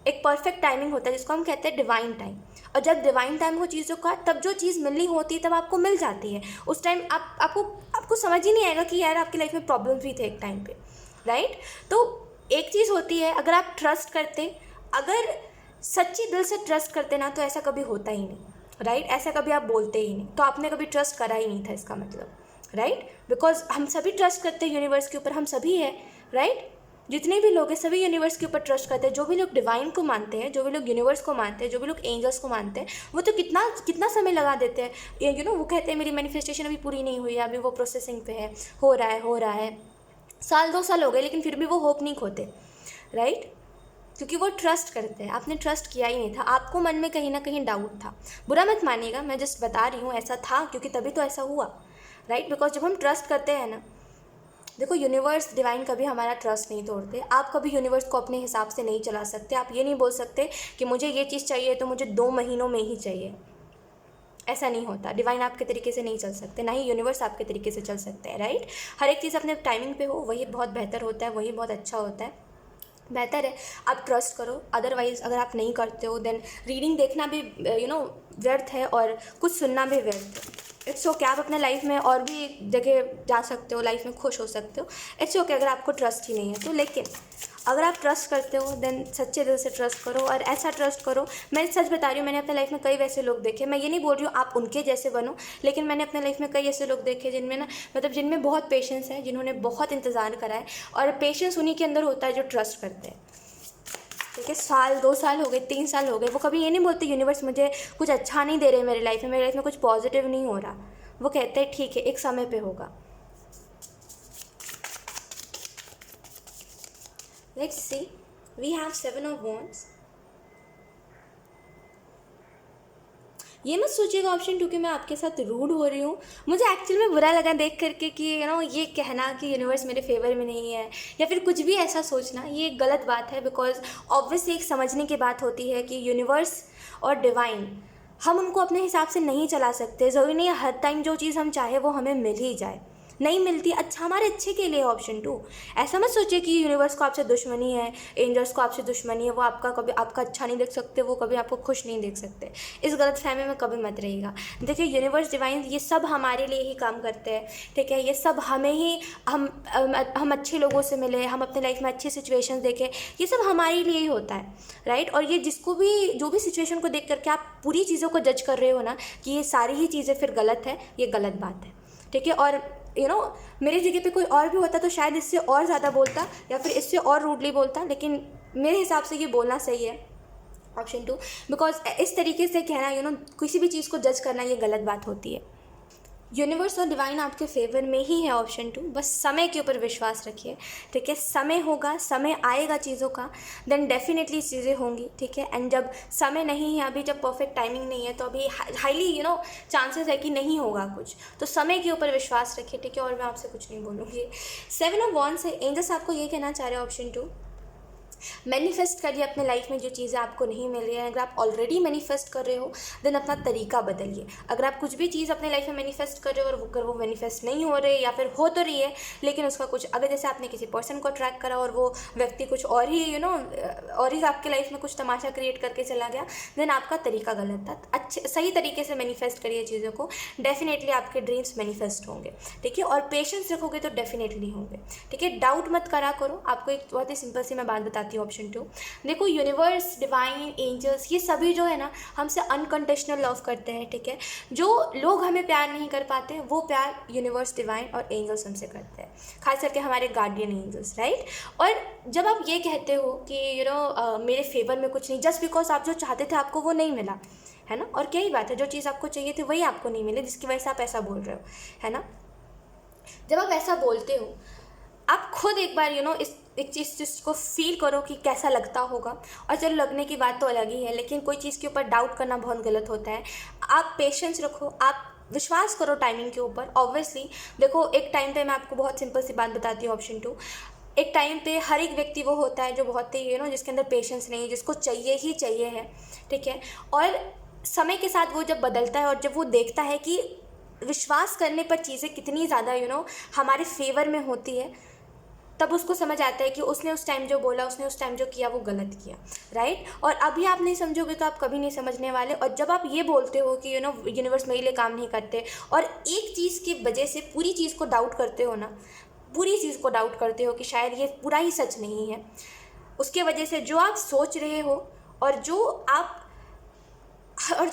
एक परफेक्ट टाइमिंग होता है जिसको हम कहते हैं डिवाइन टाइम, और जब डिवाइन टाइम हो चीज़ों का, तब जो चीज़ मिलनी होती है तब आपको मिल जाती है। उस टाइम आपको समझ ही नहीं आएगा कि यार आपकी लाइफ में प्रॉब्लम्स भी थे एक टाइम पे, राइट। तो एक चीज़ होती है, अगर आप ट्रस्ट करते, अगर सच्ची दिल से ट्रस्ट करते ना, तो ऐसा कभी होता ही नहीं, राइट। ऐसा कभी आप बोलते ही नहीं, तो आपने कभी ट्रस्ट करा ही नहीं था, इसका मतलब, राइट। बिकॉज हम सभी ट्रस्ट करते हैं यूनिवर्स के ऊपर, हम सभी है, राइट। जितने भी लोग हैं सभी यूनिवर्स के ऊपर ट्रस्ट करते हैं। जो भी लोग डिवाइन को मानते हैं, जो भी लोग यूनिवर्स को मानते हैं, जो भी लोग एंजल्स को मानते हैं, वो तो कितना समय लगा देते हैं। वो कहते हैं मेरी मैनिफेस्टेशन अभी पूरी नहीं हुई है, अभी वो प्रोसेसिंग पे है, हो रहा है, साल 2 साल हो गए, लेकिन फिर भी वो होप नहीं खोते, राइट। क्योंकि वो ट्रस्ट करते हैं। आपने ट्रस्ट किया ही नहीं था, आपको मन में कहीं ना कहीं डाउट था। बुरा मत मानिएगा, मैं जस्ट बता रही हूँ, ऐसा था क्योंकि तभी तो ऐसा हुआ, राइट। बिकॉज जब हम ट्रस्ट करते हैं ना, देखो यूनिवर्स डिवाइन कभी हमारा ट्रस्ट नहीं तोड़ते। आप कभी यूनिवर्स को अपने हिसाब से नहीं चला सकते। आप ये नहीं बोल सकते कि मुझे ये चीज़ चाहिए तो मुझे 2 महीनों में ही चाहिए, ऐसा नहीं होता। डिवाइन आपके तरीके से नहीं चल सकते, ना ही यूनिवर्स आपके तरीके से चल सकते हैं, राइट। हर एक चीज़ अपने टाइमिंग पे हो, वही बहुत बेहतर होता है, वही बहुत अच्छा होता है। बेहतर है आप ट्रस्ट करो। अदरवाइज़ अगर आप नहीं करते हो, देन रीडिंग देखना भी व्यर्थ है और कुछ सुनना भी व्यर्थ है। इट्स ओके, आप अपने लाइफ में और भी जगह जा सकते हो, लाइफ में खुश हो सकते हो। इट्स ओके अगर आपको ट्रस्ट ही नहीं है तो, लेकिन अगर आप ट्रस्ट करते हो देन सच्चे दिल से ट्रस्ट करो, और ऐसा ट्रस्ट करो। मैं सच बता रही हूँ, मैंने अपने लाइफ में कई वैसे लोग देखे। मैं ये नहीं बोल रही हूँ आप उनके जैसे बनो, लेकिन मैंने अपने लाइफ में कई ऐसे लोग देखे जिनमें जिनमें बहुत पेशेंस है, जिन्होंने बहुत इंतज़ार करा है, और पेशेंस उन्हीं के अंदर होता है जो ट्रस्ट करते हैं। ठीक है, साल 2 साल हो गए, 3 साल हो गए, वो कभी ये नहीं बोलते यूनिवर्स मुझे कुछ अच्छा नहीं दे रहे मेरी लाइफ में कुछ पॉजिटिव नहीं हो रहा। वो कहते हैं ठीक है, एक समय पे होगा। Let's see, we have 7 of Wands। ये मत सोचिएगा ऑप्शन 2 कि मैं आपके साथ रूड हो रही हूँ। मुझे एक्चुअल में बुरा लगा देख करके कि ये कहना कि यूनिवर्स मेरे फेवर में नहीं है या फिर कुछ भी ऐसा सोचना, ये गलत बात है। बिकॉज ऑब्वियसली एक समझने की बात होती है कि यूनिवर्स और डिवाइन, हम उनको अपने हिसाब से नहीं चला सकते। ज़रूरी नहीं है हर टाइम जो चीज़ हम चाहे वो हमें मिल ही जाए, नहीं मिलती। अच्छा, हमारे अच्छे के लिए ऑप्शन 2। ऐसा मत सोचिए कि यूनिवर्स को आपसे दुश्मनी है, एंजल्स को आपसे दुश्मनी है, वो आपका कभी आपका अच्छा नहीं देख सकते, वो कभी आपको खुश नहीं देख सकते। इस गलत फहमी में कभी मत रहिएगा। देखिए, यूनिवर्स डिवाइन ये सब हमारे लिए ही काम करते हैं, ठीक है। ये सब हमें ही, हम अच्छे लोगों से मिले, हम अपने लाइफ में अच्छी सिचुएशन देखें, ये सब हमारे लिए ही होता है, राइट। और ये जिसको भी, जो भी सिचुएशन को देख करके आप पूरी चीज़ों को जज कर रहे हो ना कि ये सारी ही चीज़ें फिर गलत है, ये गलत बात है, ठीक है। और मेरी जगह पे कोई और भी होता तो शायद इससे और ज़्यादा बोलता या फिर इससे और रूडली बोलता, लेकिन मेरे हिसाब से ये बोलना सही है ऑप्शन 2। बिकॉज इस तरीके से कहना, किसी भी चीज़ को जज करना, ये गलत बात होती है। यूनिवर्स और डिवाइन आपके फेवर में ही है ऑप्शन 2। बस समय के ऊपर विश्वास रखिए, ठीक है। समय होगा, समय आएगा चीज़ों का, देन डेफिनेटली चीज़ें होंगी, ठीक है। एंड जब समय नहीं है, अभी जब परफेक्ट टाइमिंग नहीं है, तो अभी हाईली चांसेस है कि नहीं होगा कुछ। तो समय के ऊपर विश्वास रखिए, ठीक है। और मैं आपसे कुछ नहीं बोलूँगी। 7 ऑफ वॉन्ड्स है, एंजल्स आपको ये कहना चाह रहे हैं ऑप्शन 2, मैनिफेस्ट करिए अपने लाइफ में जो चीज़ें आपको नहीं मिल रही हैं। अगर आप ऑलरेडी मैनिफेस्ट कर रहे हो, देन अपना तरीका बदलिए। अगर आप कुछ भी चीज़ अपने लाइफ में मैनिफेस्ट कर रहे हो और अगर वो मैनिफेस्ट नहीं हो रही या फिर हो तो रही है, लेकिन उसका कुछ, अगर जैसे आपने किसी पर्सन को अट्रैक्ट करा और वो व्यक्ति कुछ और ही और ही आपके लाइफ में कुछ तमाशा क्रिएट करके चला गया, देन आपका तरीका गलत था। अच्छे सही तरीके से मैनिफेस्ट करिए चीज़ों को, डेफिनेटली आपके ड्रीम्स मैनिफेस्ट होंगे, ठीक है। और पेशेंस रखोगे तो डेफिनेटली होंगे, ठीक है। डाउट मत करा करो। आपको एक बहुत ही सिंपल सी मैं बात बताती हूँ ऑप्शन 2। देखो, यूनिवर्स, डिवाइन, एंजल्स, ये सभी जो है ना, हमसे अनकंडीशनल लव करते हैं, ठीक है। जो लोग हमें प्यार नहीं कर पाते, वो प्यार यूनिवर्स, डिवाइन और एंजल्स हमसे करते हैं, खास करके हमारे गार्डियन एंजल्स, राइट। और जब आप ये कहते हो कि मेरे फेवर में कुछ नहीं, जस्ट बिकॉज आप जो चाहते थे आपको वो नहीं मिला, है ना। और क्या ही बात है, जो चीज़ आपको चाहिए थी वही आपको नहीं मिले, जिसकी वजह से आप ऐसा बोल रहे हो, है ना। जब आप ऐसा बोलते हो, आप खुद एक बार एक चीज़ को फील करो कि कैसा लगता होगा। और चलो, लगने की बात तो अलग ही है, लेकिन कोई चीज़ के ऊपर डाउट करना बहुत गलत होता है। आप पेशेंस रखो, आप विश्वास करो टाइमिंग के ऊपर। ऑब्वियसली देखो, एक टाइम पे मैं आपको बहुत सिंपल सी बात बताती हूँ ऑप्शन 2। एक टाइम पे हर एक व्यक्ति वो होता है जो बहुत ही जिसके अंदर पेशेंस नहीं है, जिसको चाहिए ही चाहिए है, ठीक है। और समय के साथ वो जब बदलता है और जब वो देखता है कि विश्वास करने पर चीज़ें कितनी ज़्यादा हमारे फेवर में होती है, तब उसको समझ आता है कि उसने उस टाइम जो बोला, उसने उस टाइम जो किया, वो गलत किया, राइट। और अभी आप नहीं समझोगे तो आप कभी नहीं समझने वाले। और जब आप ये बोलते हो कि यूनिवर्स मेरे लिए काम नहीं करते, और एक चीज़ की वजह से पूरी चीज़ को डाउट करते हो ना, पूरी चीज़ को डाउट करते हो कि शायद ये पूरा ही सच नहीं है, उसके वजह से जो आप सोच रहे हो और जो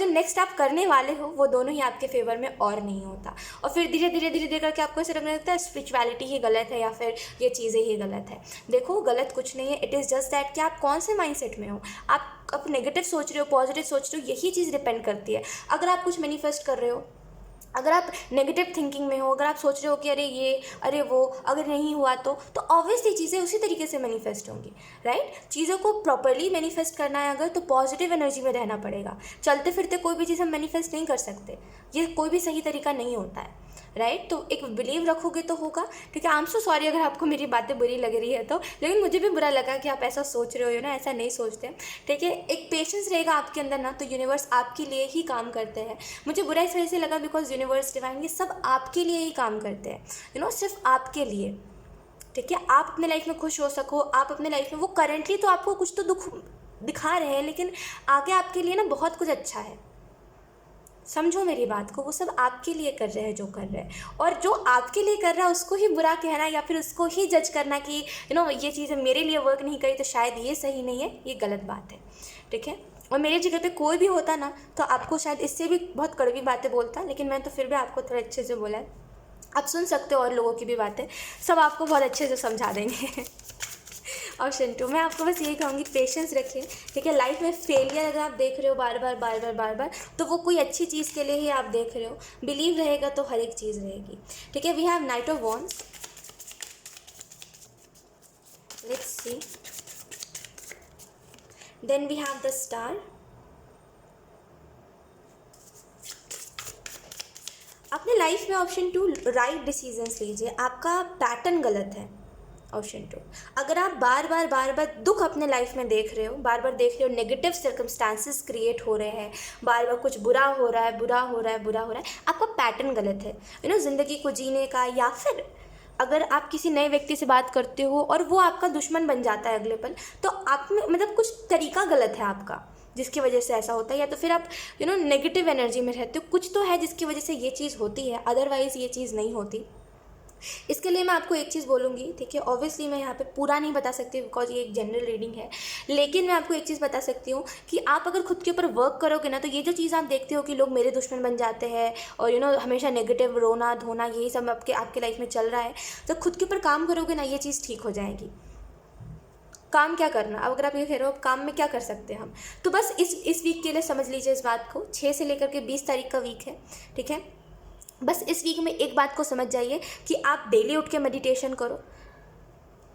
नेक्स्ट आप करने वाले हो, वो दोनों ही आपके फेवर में और नहीं होता। और फिर धीरे धीरे धीरे धीरे करके आपको ऐसा लगने लगता है स्पिरिचुअलिटी ही गलत है या फिर ये चीज़ें ही गलत है। देखो, गलत कुछ नहीं है, इट इज़ जस्ट दैट कि आप कौन से माइंडसेट में हो। आप नेगेटिव सोच रहे हो, पॉजिटिव सोच रहे हो, यही चीज़ डिपेंड करती है। अगर आप कुछ मैनिफेस्ट कर रहे हो, अगर आप नेगेटिव थिंकिंग में हो, अगर आप सोच रहे हो कि अरे वो अगर नहीं हुआ तो ऑब्वियसली चीज़ें उसी तरीके से मैनिफेस्ट होंगी, राइट। चीज़ों को प्रॉपर्ली मैनिफेस्ट करना है अगर, तो पॉजिटिव एनर्जी में रहना पड़ेगा। चलते फिरते कोई भी चीज़ हम मैनिफेस्ट नहीं कर सकते, ये कोई भी सही तरीका नहीं होता है, राइट। तो एक बिलीव रखोगे तो होगा, ठीक है। आई एम सो सॉरी अगर आपको मेरी बातें बुरी लग रही है तो, लेकिन मुझे भी बुरा लगा कि आप ऐसा सोच रहे हो, ऐसा नहीं सोचते, ठीक है। एक पेशेंस रहेगा आपके अंदर ना, तो यूनिवर्स आपके लिए ही काम करते हैं। मुझे बुरा इस वजह से लगा बिकॉज यूनिवर्स, डिवाइन, ये सब आपके लिए ही काम करते हैं, सिर्फ आपके लिए, ठीक है। आप अपने लाइफ में खुश हो सको, आप अपने लाइफ में, वो करेंटली तो आपको कुछ तो दुख दिखा रहे हैं, लेकिन आगे आपके लिए ना बहुत कुछ अच्छा है। समझो मेरी बात को, वो सब आपके लिए कर रहे हैं जो कर रहे हैं। और जो आपके लिए कर रहा है उसको ही बुरा कहना या फिर उसको ही जज करना कि ये चीज़ें मेरे लिए वर्क नहीं करी तो शायद ये सही नहीं है, ये गलत बात है, ठीक है। और मेरी जगह पे कोई भी होता ना, तो आपको शायद इससे भी बहुत कड़वी बातें बोलता, लेकिन मैं तो फिर भी आपको थोड़ा अच्छे से बोला है। आप सुन सकते हो और लोगों की भी बातें, सब आपको बहुत अच्छे से समझा देंगे। ऑप्शन 2, मैं आपको बस यही कहूँगी, पेशेंस रखिए, ठीक है। लाइफ में फेलियर अगर आप देख रहे हो बार बार बार बार बार बार, तो वो कोई अच्छी चीज़ के लिए ही आप देख रहे हो। बिलीव रहेगा तो हर एक चीज़ रहेगी, ठीक है। We have knight of wands, let's see, then we have the star, life में ऑप्शन 2 राइट डिसीजंस लीजिए, आपका पैटर्न गलत है। ऑप्शन 2, अगर आप बार बार दुख अपने लाइफ में देख रहे हो, बार बार देख रहे हो नेगेटिव सर्कमस्टांसेस क्रिएट हो रहे हैं, बार बार कुछ बुरा हो रहा है, बुरा हो रहा है, बुरा हो रहा है, आपका पैटर्न गलत है ज़िंदगी को जीने का। या फिर अगर आप किसी नए व्यक्ति से बात करते हो और वो आपका दुश्मन बन जाता है अगले पल, तो आप में कुछ तरीका गलत है आपका, जिसकी वजह से ऐसा होता है। या तो फिर आप नेगेटिव एनर्जी में रहते हो, कुछ तो है जिसकी वजह से ये चीज़ होती है, अदरवाइज़ ये चीज़ नहीं होती। इसके लिए मैं आपको एक चीज़ बोलूँगी, ठीक है। ऑब्वियसली मैं यहाँ पे पूरा नहीं बता सकती बिकॉज ये एक जनरल रीडिंग है, लेकिन मैं आपको एक चीज़ बता सकती हूँ कि आप अगर खुद के ऊपर वर्क करोगे ना, तो ये जो चीज़ आप देखते हो कि लोग मेरे दुश्मन बन जाते हैं और हमेशा नेगेटिव रोना धोना यही सब आपके लाइफ में चल रहा है, तो खुद के ऊपर काम करोगे ना, ये चीज़ ठीक हो जाएगी। काम क्या करना, अब अगर आप ये कह रहे हो काम में क्या कर सकते हैं हम, तो बस इस वीक के लिए समझ लीजिए इस बात को। 6 से लेकर के 20 तारीख का वीक है, ठीक है। बस इस वीक में एक बात को समझ जाइए कि आप डेली उठ के मेडिटेशन करो।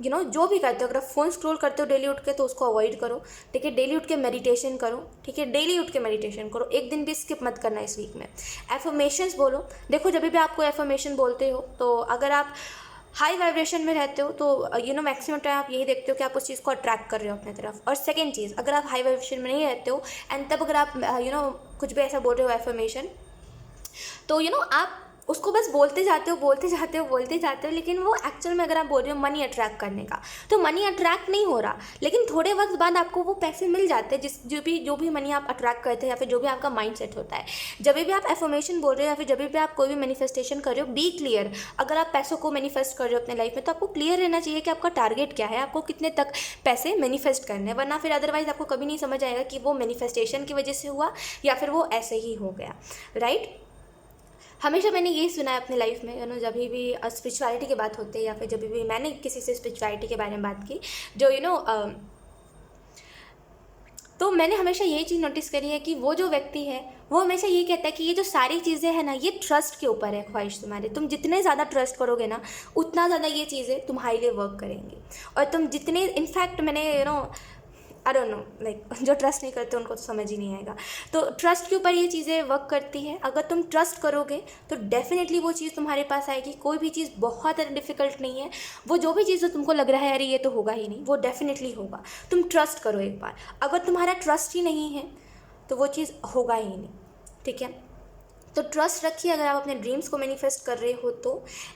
जो भी करते हो, अगर आप फ़ोन स्क्रॉल करते हो डेली उठ के तो उसको अवॉइड करो, ठीक है। डेली उठ के मेडिटेशन करो, ठीक है। डेली उठ के मेडिटेशन करो, एक दिन भी स्किप मत करना इस वीक में। एफर्मेशंस बोलो, देखो जब भी आपको एफर्मेशन बोलते हो तो अगर आप हाई वाइब्रेशन में रहते हो तो मैक्सिमम टाइम आप यही देखते हो कि आप उस चीज़ को अट्रैक्ट कर रहे हो अपने तरफ। और सेकेंड चीज़, अगर आप हाई वाइब्रेशन में नहीं रहते हो एंड तब अगर आप कुछ भी ऐसा बोल रहे हो एफर्मेशन, तो आप उसको बस बोलते जाते हो, लेकिन वो एक्चुअल में अगर आप बोल रहे हो मनी अट्रैक्ट करने का, तो मनी अट्रैक्ट नहीं हो रहा, लेकिन थोड़े वक्त बाद आपको वो पैसे मिल जाते हैं जो भी मनी आप अट्रैक्ट करते हैं या फिर जो भी आपका माइंड सेट होता है। जब भी आप एफर्मेशन बोल रहे हो या फिर जब भी आप कोई भी मैनिफेस्टेशन कर रहे हो, बी क्लियर। अगर आप पैसों को मैनिफेस्ट कर रहे हो अपने लाइफ में, तो आपको क्लियर रहना चाहिए कि आपका टारगेट क्या है, आपको कितने तक पैसे मैनिफेस्ट करने हैं, वरना फिर अदरवाइज आपको कभी नहीं समझ आएगा कि वो मैनिफेस्टेशन की वजह से हुआ या फिर वो ऐसे ही हो गया, राइट। हमेशा मैंने यही सुना है अपने लाइफ में, जब भी स्पिरिचुअलिटी की बात होती है या फिर जब भी मैंने किसी से स्पिरिचुअलिटी के बारे में बात की, तो मैंने हमेशा यही चीज़ नोटिस करी है कि वो जो व्यक्ति है वो हमेशा ये कहता है कि ये जो सारी चीज़ें हैं ना, ये ट्रस्ट के ऊपर है ख्वाहिश तुम्हारे। तुम जितने ज़्यादा ट्रस्ट करोगे ना, उतना ज़्यादा ये चीज़ें तुम्हारे लिए वर्क करेंगी। और तुम जितने, इनफैक्ट मैंने आई डोंट नो, लाइक जो ट्रस्ट नहीं करते उनको तो समझ ही नहीं आएगा। तो ट्रस्ट के ऊपर ये चीज़ें वर्क करती हैं। अगर तुम ट्रस्ट करोगे तो डेफिनेटली वो चीज़ तुम्हारे पास आएगी। कोई भी चीज़ बहुत ज़्यादा डिफिकल्ट नहीं है। वो जो भी चीज़ जो तुमको लग रहा है अरे ये तो होगा ही नहीं, वो डेफिनेटली होगा। तुम ट्रस्ट करो एक बार। अगर तुम्हारा ट्रस्ट ही नहीं है तो वो चीज़ होगा ही नहीं, ठीक है। तो ट्रस्ट रखिए अगर आप अपने ड्रीम्स को मैनिफेस्ट कर रहे हो तो।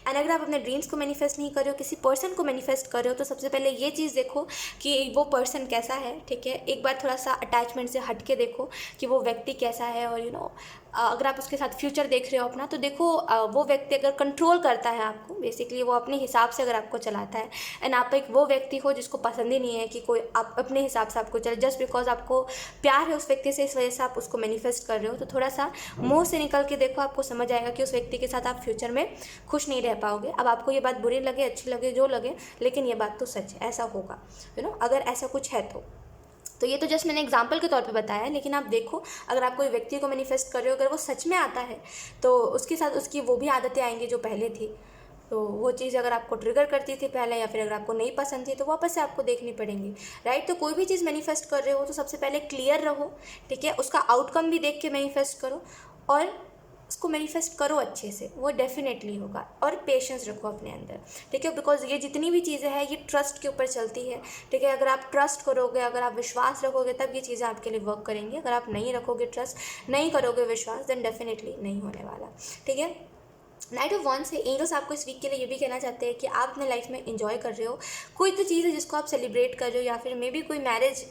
एंड अगर आप अपने ड्रीम्स को मैनिफेस्ट नहीं कर रहे हो, किसी पर्सन को मैनिफेस्ट कर रहे हो, तो सबसे पहले ये चीज़ देखो कि वो पर्सन कैसा है, ठीक है। एक बार थोड़ा सा अटैचमेंट से हट के देखो कि वो व्यक्ति कैसा है। और अगर आप उसके साथ फ्यूचर देख रहे हो अपना, तो देखो वो व्यक्ति अगर कंट्रोल करता है आपको, बेसिकली वो अपने हिसाब से अगर आपको चलाता है, एंड आप एक वो व्यक्ति हो जिसको पसंद ही नहीं है कि कोई आप अपने हिसाब से आपको चले, जस्ट बिकॉज आपको प्यार है उस व्यक्ति से, इस वजह से आप उसको मैनिफेस्ट कर रहे हो, तो थोड़ा सा मुंह से निकल के देखो, आपको समझ आएगा कि उस व्यक्ति के साथ आप फ्यूचर में खुश नहीं रह पाओगे। अब आपको ये बात बुरी लगे, अच्छी लगे, जो लगे, लेकिन ये बात तो सच है, ऐसा होगा। अगर ऐसा कुछ है तो ये तो जस्ट मैंने एग्जाम्पल के तौर पे बताया है। लेकिन आप देखो, अगर आप कोई व्यक्ति को मैनिफेस्ट कर रहे हो, अगर वो सच में आता है तो उसके साथ उसकी वो भी आदतें आएंगी जो पहले थी। तो वो चीज़ अगर आपको ट्रिगर करती थी पहले, या फिर अगर आपको नहीं पसंद थी, तो वापस से आपको देखनी पड़ेंगी, राइट। तो कोई भी चीज़ मैनिफेस्ट कर रहे हो तो सबसे पहले क्लियर रहो, ठीक है। उसका आउटकम भी देख के मैनिफेस्ट करो और उसको मैनिफेस्ट करो अच्छे से, वो डेफिनेटली होगा। और पेशेंस रखो अपने अंदर, ठीक है। बिकॉज ये जितनी भी चीज़ें हैं ये ट्रस्ट के ऊपर चलती है, ठीक है। अगर आप ट्रस्ट करोगे, अगर आप विश्वास रखोगे, तब ये चीज़ें आपके लिए वर्क करेंगी। अगर आप नहीं रखोगे ट्रस्ट, नहीं करोगे विश्वास, देन डेफिनेटली नहीं होने वाला, ठीक है। नाइट ऑफ वंस से एंजल्स आपको इस वीक के लिए ये भी कहना चाहते हैं कि आप अपने लाइफ में एंजॉय कर रहे हो, कोई तो चीज़ है जिसको आप सेलिब्रेट कर रहे हो, या फिर मे बी कोई मैरिज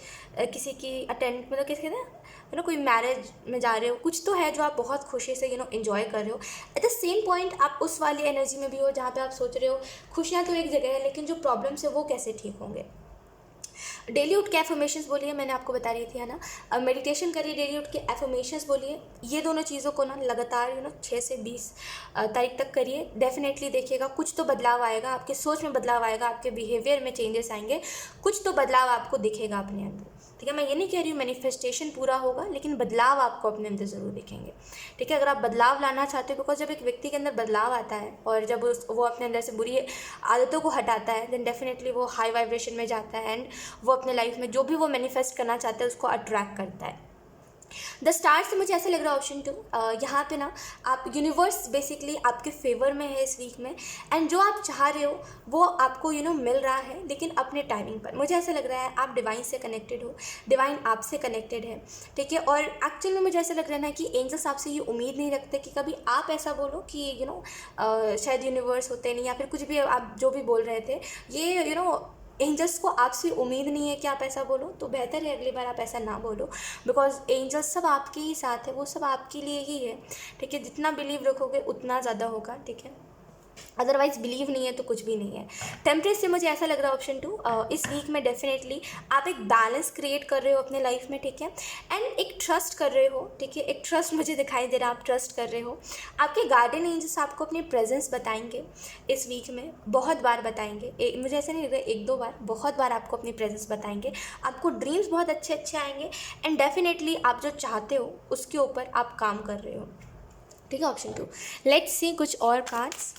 किसी की अटेंड, मतलब किसी ना कोई मैरिज में जा रहे हो, कुछ तो है जो आप बहुत खुशी से एंजॉय कर रहे हो। एट द सेम पॉइंट आप उस वाली एनर्जी में भी हो जहाँ पे आप सोच रहे हो खुशियाँ तो एक जगह है, लेकिन जो प्रॉब्लम्स है वो कैसे ठीक होंगे। डेली उठ के एफर्मेशंस बोलिए, मैंने आपको बता रही थी, है ना। मेडिटेशन करिए, डेली उठ के एफर्मेशंस बोलिए। ये दोनों चीज़ों को ना लगातार 6 से 20 तारीख तक करिए। डेफिनेटली देखिएगा कुछ तो बदलाव आएगा, आपके सोच में बदलाव आएगा, आपके बिहेवियर में चेंजेस आएंगे, कुछ तो बदलाव आपको दिखेगा अपने अंदर, ठीक है। मैं ये नहीं कह रही हूँ मैनिफेस्टेशन पूरा होगा, लेकिन बदलाव आपको अपने अंदर ज़रूर दिखेंगे, ठीक है। अगर आप बदलाव लाना चाहते हो, बिकॉज जब एक व्यक्ति के अंदर बदलाव आता है और जब वो अपने अंदर से बुरी आदतों को हटाता है, देन डेफिनेटली वो हाई वाइब्रेशन में जाता है एंड वो अपने लाइफ में जो भी वो मैनिफेस्ट करना चाहता है उसको अट्रैक्ट करता है, द स्टार से मुझे ऐसा लग रहा है ऑप्शन टू, यहाँ पे ना आप यूनिवर्स बेसिकली आपके फेवर में है इस वीक में, एंड जो आप चाह रहे हो वो आपको मिल रहा है, लेकिन अपने टाइमिंग पर। मुझे ऐसा लग रहा है आप डिवाइन से कनेक्टेड हो, डिवाइन आपसे कनेक्टेड है, ठीक है। और एक्चुअल में मुझे ऐसा लग रहा है ना कि एंजल्स आपसे ये उम्मीद नहीं रखते कि कभी आप ऐसा बोलो कि शायद यूनिवर्स होते नहीं, या फिर कुछ भी आप जो भी बोल रहे थे, ये एंजल्स को आपसे उम्मीद नहीं है कि आप ऐसा बोलो, तो बेहतर है अगली बार आप ऐसा ना बोलो, बिकॉज एंजल्स सब आपके ही साथ है, वो सब आपके लिए ही है, ठीक है। जितना बिलीव रखोगे उतना ज़्यादा होगा, ठीक है। अदरवाइज बिलीव नहीं है तो कुछ भी नहीं है। टेम्परेट से मुझे ऐसा लग रहा है ऑप्शन टू, इस वीक में डेफिनेटली आप एक बैलेंस क्रिएट कर रहे हो अपने लाइफ में, ठीक है। एंड एक ट्रस्ट कर रहे हो, ठीक है, एक ट्रस्ट मुझे दिखाई दे रहा है, आप ट्रस्ट कर रहे हो। आपके गार्डियन एंजल्स आपको अपनी प्रेजेंस बताएंगे इस वीक में, बहुत बार बताएंगे, मुझे ऐसा नहीं लग रहा है एक दो बार, बहुत बार आपको अपनी प्रेजेंस बताएंगे। आपको ड्रीम्स बहुत अच्छे अच्छे आएंगे, एंड डेफिनेटली आप जो चाहते हो उसके ऊपर आप काम कर रहे हो, ठीक है। Option to. लेट्स सी कुछ और कार्ड्स।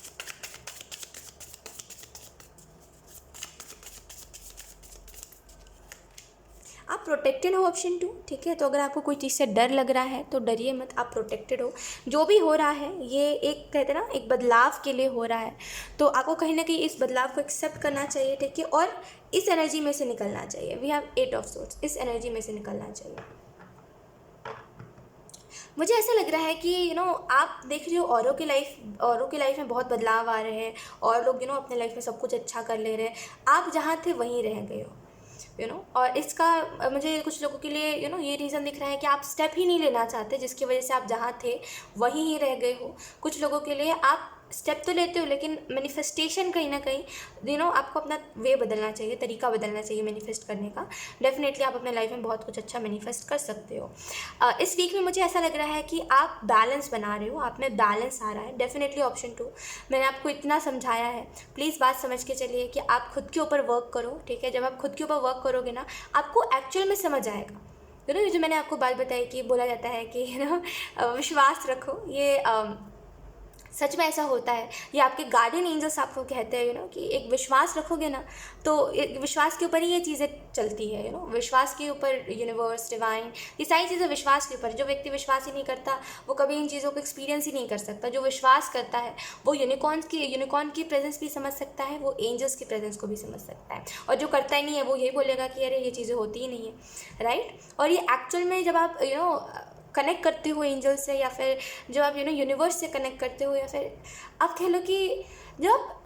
आप प्रोटेक्टेड हो ऑप्शन टू, ठीक है। तो अगर आपको कोई चीज़ से डर लग रहा है तो डरिए मत, आप प्रोटेक्टेड हो। जो भी हो रहा है ये एक कहते हैं ना एक बदलाव के लिए हो रहा है, तो आपको कहीं ना कहीं इस बदलाव को एक्सेप्ट करना चाहिए, ठीक है, और इस एनर्जी में से निकलना चाहिए। वी हैव 8 ऑफ सोर्ट्स, इस एनर्जी में से निकलना चाहिए। मुझे ऐसा लग रहा है कि आप देख रहे हो औरों की लाइफ में बहुत बदलाव आ रहे हैं, और लोग अपने लाइफ में सब कुछ अच्छा कर ले रहे हैं, आप जहाँ थे वहीं रह गए हो, और इसका मुझे कुछ लोगों के लिए ये रीज़न दिख रहा है कि आप स्टेप ही नहीं लेना चाहते, जिसकी वजह से आप जहाँ थे वहीं ही रह गए हो। कुछ लोगों के लिए आप स्टेप तो लेते हो, लेकिन मैनिफेस्टेशन कहीं ना कहीं आपको अपना वे बदलना चाहिए, तरीका बदलना चाहिए मैनिफेस्ट करने का। डेफिनेटली आप अपने लाइफ में बहुत कुछ अच्छा मैनिफेस्ट कर सकते हो। इस वीक में मुझे ऐसा लग रहा है कि आप बैलेंस बना रहे हो, आप में बैलेंस आ रहा है। डेफिनेटली ऑप्शन टू, मैंने आपको इतना समझाया है, प्लीज़ बात समझ के चलिए कि आप खुद के ऊपर वर्क करो, ठीक है। जब आप खुद के ऊपर वर्क करोगे ना, आपको एक्चुअल में समझ आएगा। ये जो मैंने आपको बात बताई कि बोला जाता है कि विश्वास रखो, ये सच में ऐसा होता है। ये आपके गार्डियन एंजल्स आपको कहते हैं कि एक विश्वास रखोगे ना, तो एक विश्वास के ऊपर ही ये चीज़ें चलती है। विश्वास के ऊपर यूनिवर्स, डिवाइन, ये सारी चीज़ें विश्वास के ऊपर। जो व्यक्ति विश्वास ही नहीं करता वो कभी इन चीज़ों को एक्सपीरियंस ही नहीं कर सकता। जो विश्वास करता है वो यूनिकॉर्न की प्रेजेंस भी समझ सकता है, वो एंजल्स की प्रेजेंस को भी समझ सकता है। और जो करता ही नहीं है वो यही बोलेगा कि अरे ये चीज़ें होती ही नहीं है, राइट। और ये एक्चुअल में जब आप कनेक्ट करते हो एंजल से, या फिर जब आप यूनिवर्स से कनेक्ट करते हो, या फिर आप कह लो कि जब आप